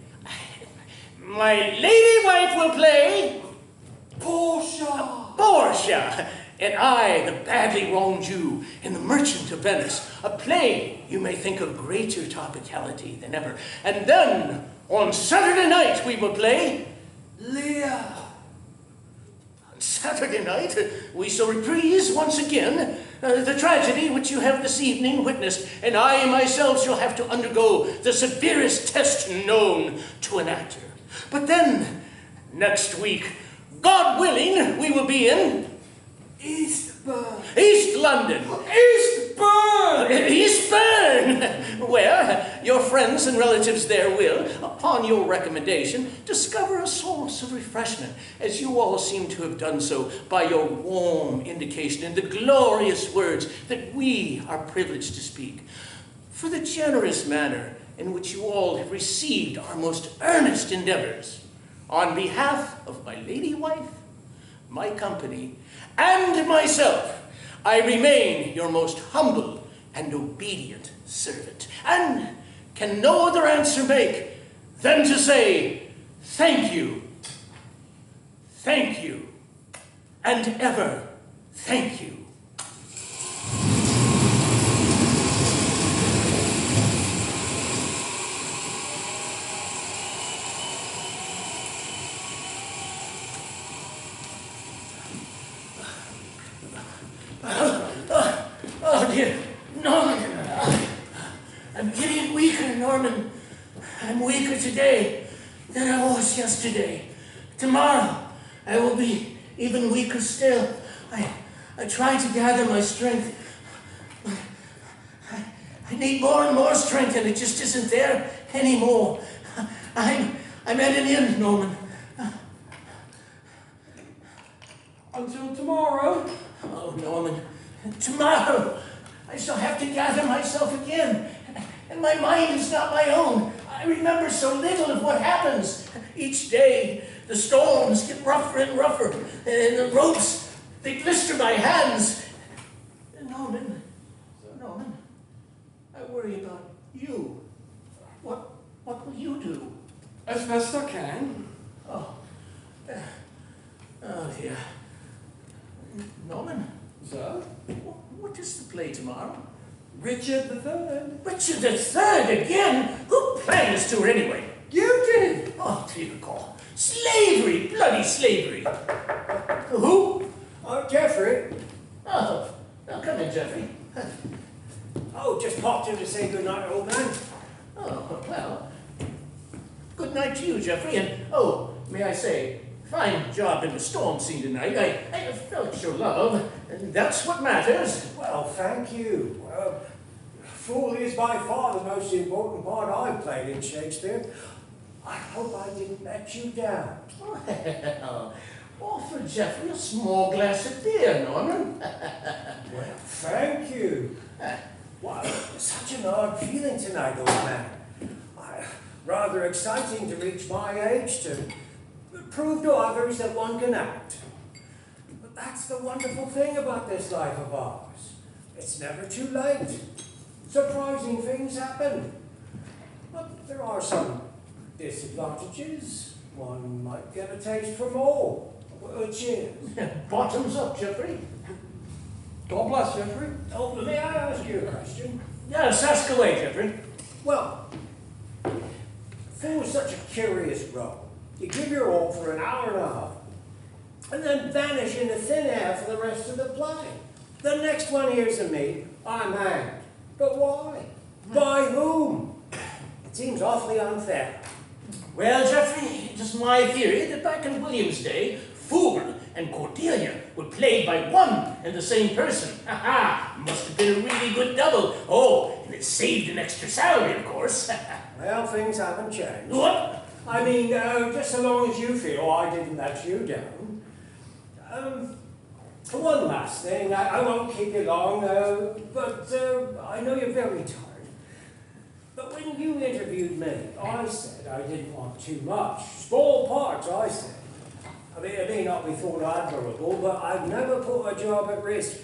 Portia. And I, the badly wronged Jew, in The Merchant of Venice, a play you may think of greater topicality than ever. And then, on Saturday night, we will play Lear. On Saturday night, we shall reprise once again the tragedy which you have this evening witnessed, and I myself shall have to undergo the severest test known to an actor. But then, next week, God willing, we will be in Eastbourne. East London. Eastbourne, where your friends and relatives there will, upon your recommendation, discover a source of refreshment, as you all seem to have done so by your warm indication and the glorious words that we are privileged to speak. For the generous manner in which you all have received our most earnest endeavors, on behalf of my lady wife, my company, and myself, I remain your most humble and obedient servant, and can no other answer make than to say thank you, and ever thank you. Oh dear, Norman. I'm getting weaker, Norman. I'm weaker today. today than I was yesterday. Tomorrow, I will be even weaker still. I try to gather my strength. I need more and more strength, and it just isn't there anymore. I'm at an end, Norman. Until tomorrow. Oh, Norman, tomorrow I shall have to gather myself again. And my mind is not my own. I remember so little of what happens. Each day, the storms get rougher and rougher, and the ropes, they blister my hands. Norman, I worry about you. What will you do? As best I can. Oh dear. Norman? Sir? What is the play tomorrow? Richard III. Richard III again? Who plans to anyway? You did. Oh, do you recall? Slavery! Bloody slavery! Who? Geoffrey. Oh, now come in, Geoffrey. Oh, just popped in to say good night, old man. Oh, well. Good night to you, Geoffrey, and, oh, may I say, fine job in the storm scene tonight. I felt your love, and that's what matters. Well, thank you. Fool is by far the most important part I've played in Shakespeare. I hope I didn't let you down. Well, offer Geoffrey a small glass of beer, Norman. Well, thank you. Wow, such an odd feeling tonight, old man. Rather exciting to reach my age, to prove to others that one can act. But that's the wonderful thing about this life of ours. It's never too late. Surprising things happen. But there are some disadvantages. One might get a taste for more. Which is? Bottoms up, Geoffrey. God bless, Geoffrey. Oh, may I ask you a question? Yes, ask away, Geoffrey. Well, fool's such a curious role. You give your all for an hour and a half, and then vanish into thin air for the rest of the play. The next one hears of me, I'm hanged. But why? By whom? It seems awfully unfair. Well, Geoffrey, it is my theory that back in William's day, Fool and Cordelia were played by one and the same person. Ha! Must have been a really good double. Oh, and it saved an extra salary, of course. Well, things haven't changed. What? I mean, just so long as you feel I didn't let you down. One last thing, I won't keep you long, but I know you're very tired. But when you interviewed me, I said I didn't want too much. Small parts, I said. I mean, it may not be thought admirable, but I've never put a job at risk.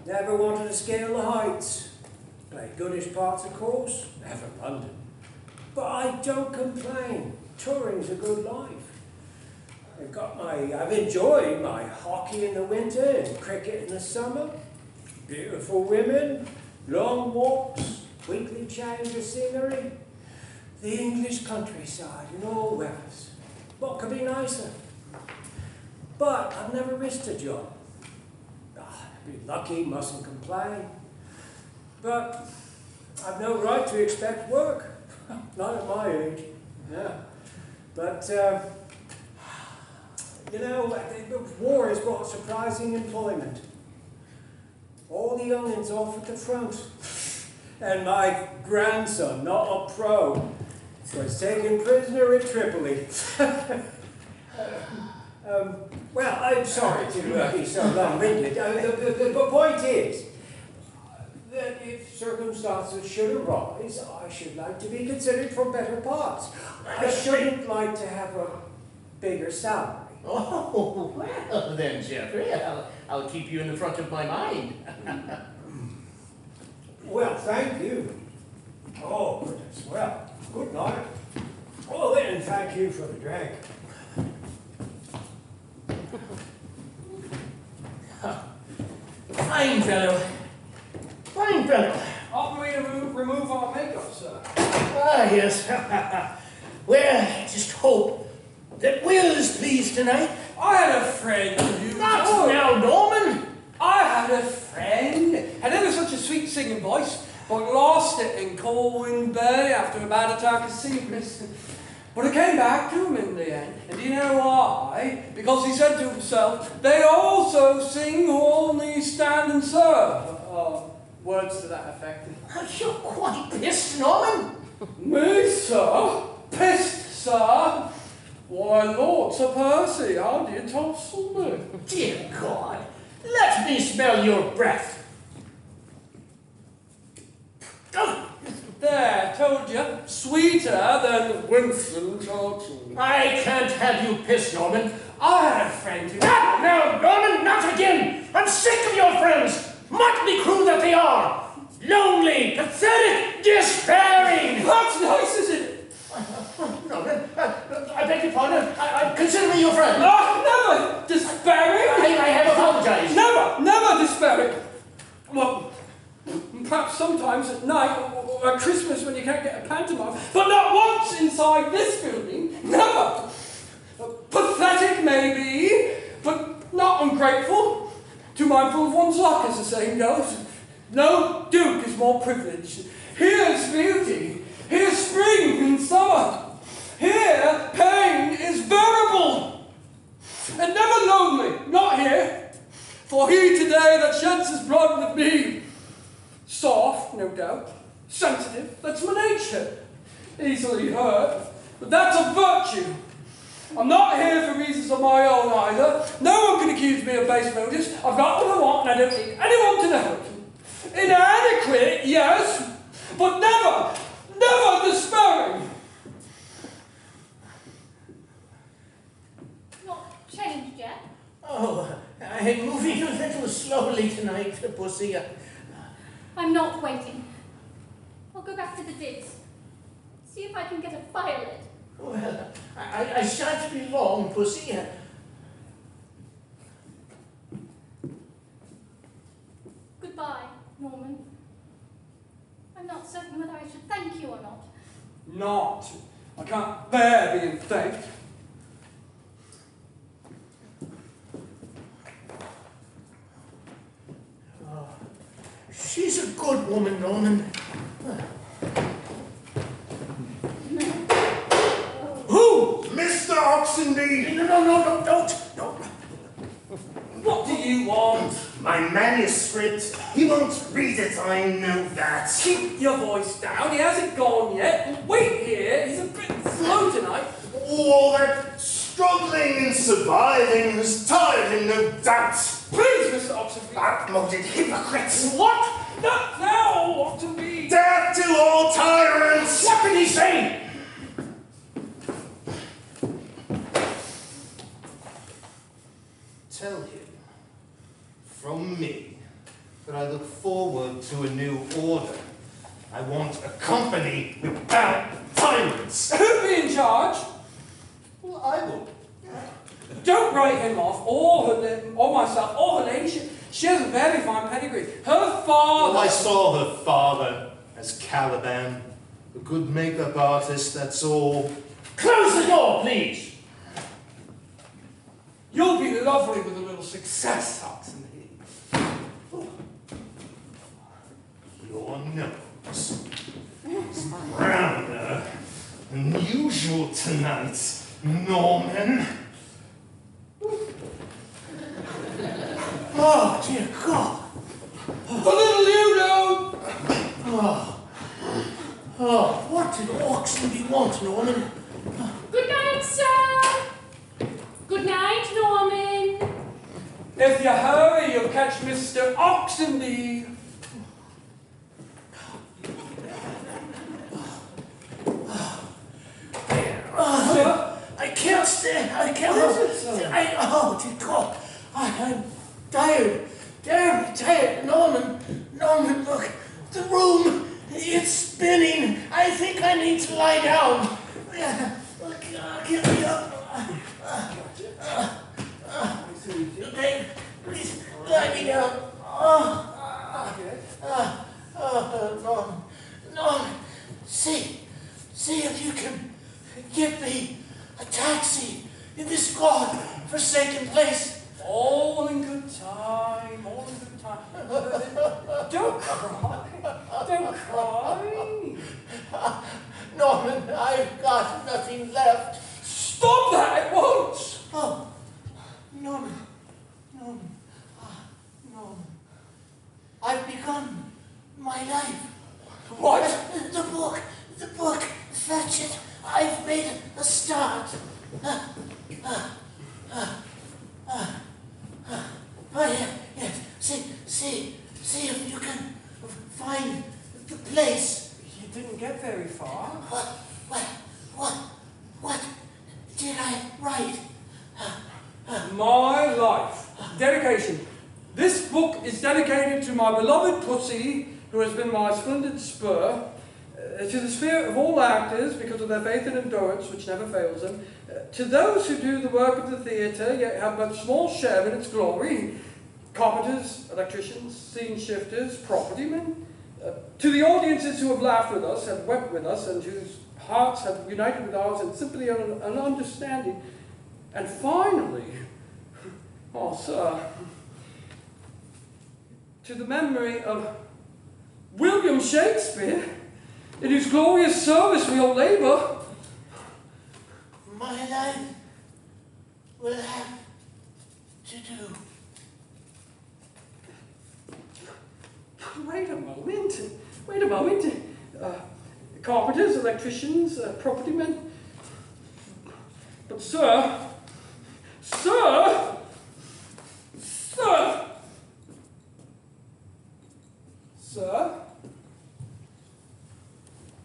Never wanted to scale the heights. Played goodish parts, of course, never London. But I don't complain. Touring's a good life. I've enjoyed my hockey in the winter and cricket in the summer. Beautiful women, long walks, weekly change of scenery. The English countryside in all weathers. What could be nicer? But I've never risked a job. I've been lucky, mustn't complain. But I've no right to expect work. Not at my age. Yeah. But, you know, war has brought surprising employment. All the youngins off at the front. And my grandson, not a pro, was taken prisoner at Tripoli. Well, I'm sorry to be so long-winded. The point is that if circumstances should arise, I should like to be considered for better parts. I shouldn't like to have a bigger salary. Oh, well then, Geoffrey, I'll keep you in the front of my mind. Well, thank you. Oh, goodness. Well, good night. Oh, then, thank you for the drink. Fine fellow. Fine fellow. Ought we to remove our makeup, sir? Ah, yes. Well, just hope that Will is pleased tonight. I had a friend who... Not now, Norman. I had a friend, had ever such a sweet singing voice, but lost it in Colwyn Bay after a bad attack of sickness. But it came back to him in the end. And do you know why? Because he said to himself, they also sing who only stand and serve. Words to that effect. You're quite pissed, Norman. Me, sir? Pissed, sir? Why, Lord, Sir Percy, how do you tossle me? Dear God, let me smell your breath. Oh. There, told you. Sweeter than Winston Churchill. I can't have you pissed, Norman. I had a friend who... No, Norman, not again! I'm sick of your friends! Motley crew that they are! Lonely, pathetic, despairing! That's nice, isn't it? Norman, I beg your pardon. I consider me your friend. Never despairing. I have apologized. Never despairing. Well, perhaps sometimes at night or at Christmas when you can't get a pantomime, but not once inside this building. Never. Pathetic, maybe, but not ungrateful. Too mindful of one's luck, as the saying goes. No duke is more privileged. Here's beauty. Here's spring and summer. Here, pain is bearable. And never lonely, not here. For he today that sheds his blood with me, soft, no doubt, sensitive, that's my nature. Easily hurt, but that's a virtue. I'm not here for reasons of my own either. No one can accuse me of base motives. I've got what I want and I don't need anyone to know it. Inadequate, yes, but never despairing. Not changed yet? Oh, I'm moving a little slowly tonight, Pussy. I'm not waiting. I'll go back to the digs. See if I can get a fire lit. Well, I shan't be long, Pussy. Goodbye, Norman. I'm not certain whether I should thank you or not. Not. I can't bear being thanked. Oh, she's a good woman, Norman. Who? Mr. Oxenby! No, don't. What do you want? My manuscript. He won't read it, I know that. Keep your voice down. He hasn't gone yet. Wait here. He's a bit slow tonight. All that struggling and surviving has tired him, no doubt. Please, Mr. Oxenby. Outmoded hypocrites. What? Not now, Oxenby. Death to all tyrants! What did he say? Tell him, from me, that I look forward to a new order. I want a company without tyrants. Who'll be in charge? Well, I will. Don't write him off, or myself, or her ladyship. She has a very fine pedigree. Her father... Well, I saw her father as Caliban, a good makeup artist, that's all. Close the door, please. You'll be lovely with a little success, Oxenby. Your nose is browner than usual tonight, Norman. Oh, dear God. The little you know. Oh, what did Oxenby want, Norman? Good night, sir. Good night, Norman. If you hurry, you'll catch Mr. Oxenby. I can't stand. I can't. Oh, dear God. I'm tired. Terribly tired. Norman, look. The room, it's spinning. I think I need to lie down. Get me up. Please, lie me down. Norman, see if you can get me a taxi in this God-forsaken place. All in good time, all in good time. Don't cry. Don't cry. Norman, I've got nothing left. Stop that at once! Oh, Norman. I've begun my life. What? The book, fetch it. I've made a start. Yes. See if you can find the place. You didn't get very far. What did I write? My life. Dedication. This book is dedicated to my beloved Pussy, who has been my splendid spur, to the spirit of all actors because of their faith and endurance, which never fails them, to those who do the work of the theatre, yet have but small share in its glory, carpenters, electricians, scene shifters, propertymen, to the audiences who have laughed with us, have wept with us, and whose hearts have united with ours in sympathy and understanding, and finally, oh sir, to the memory of William Shakespeare, in whose glorious service we all labour. My life will have to do. Wait a moment. Carpenters, electricians, propertymen. But sir,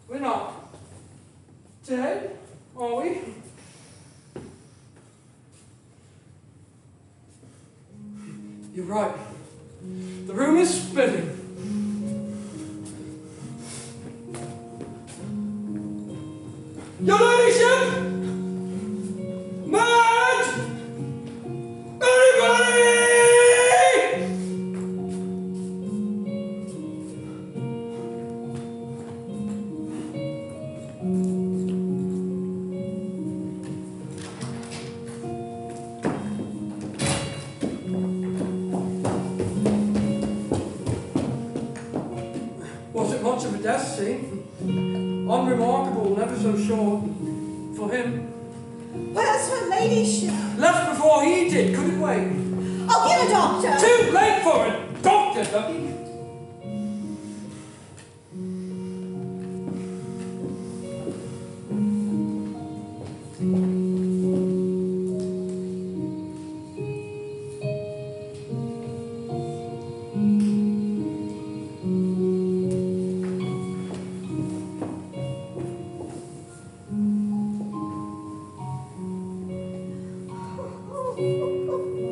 we're not dead, are we? You're right. The room is spinning. Your ladyship! Madge! Anybody! Was it much of a death scene? Unremarkable, never so short. For him. Where's her ladyship? Left before he did, couldn't wait. I'll get a doctor. Too late for a doctor, Ducky.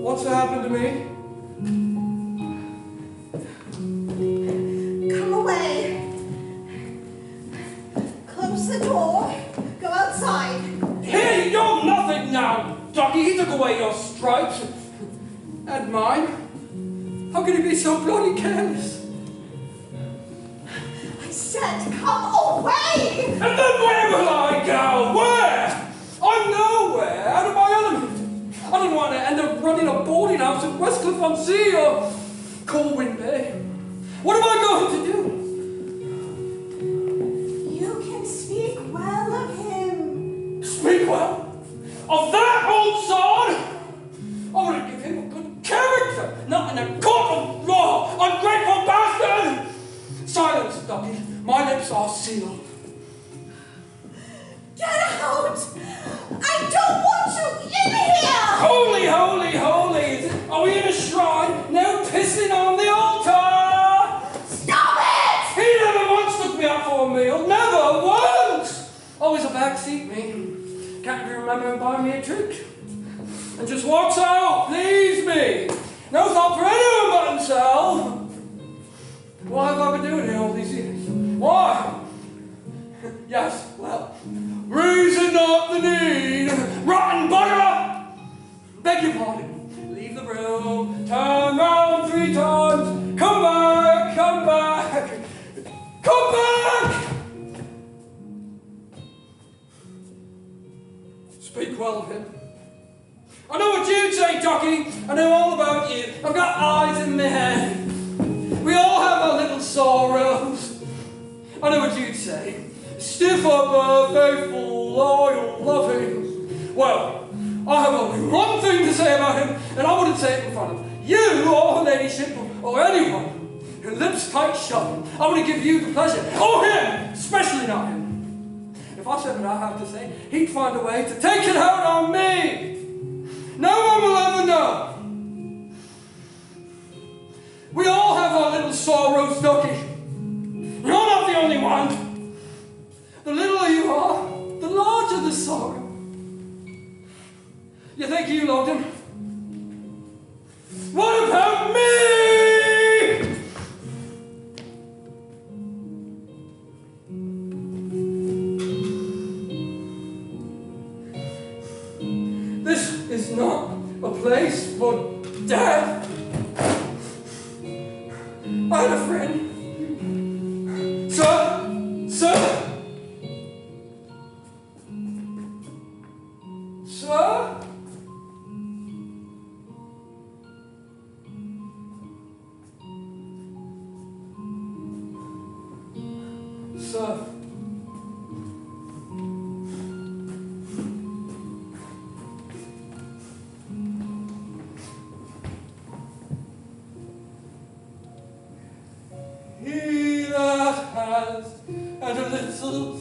What's happened to me? Come away. Close the door. Go outside. Hey, you're nothing now, Ducky. He took away your stripes. And mine. How can he be so bloody careless? I said come away! And then where will I go? Where? I'm nowhere. Out of my element. I don't want to end up running a boarding house at Westcliff-on-Sea or Corwin Bay. What am I going to do? You can speak well of him. Speak well? Of that old sod? I want to give him a good character, not in a court of law, ungrateful bastard! Silence, Ducky. My lips are sealed. Get out! I don't want you in here! Holy, holy, holy! Are we in a shrine? No pissing on the altar! Stop it! He never once took me out for a meal. Never once! Always a backseat me. Can't even remember him buying me a drink. And just walks out, please me. No thought for anyone but himself. What have I been doing here all these years? Why? Yes, well, raising up the need, rotten butter! Beg your pardon. Leave the room, turn round 3 times, come back, come back, come back! Speak well of him. I know what you'd say, Ducky. I know all about you. I've got eyes in my head. We all have our little sorrows. I know what you'd say. stiff upper, faithful, loyal, loving. Well, I have only one thing to say about him, and I wouldn't say it in front of you or her ladyship or anyone. Your lips tight shut. I want to give you the pleasure. Or him! Especially not him. If I said what I have to say, he'd find a way to take it out on me. No one will ever know. We all have our little sorrows, Ducky. You're not the only one. The littler you are, the larger the sorrow. You think you loved him? What about me? This is not a place for death. I had a friend. Sir! Sir! Sir? Sir. He that has and a little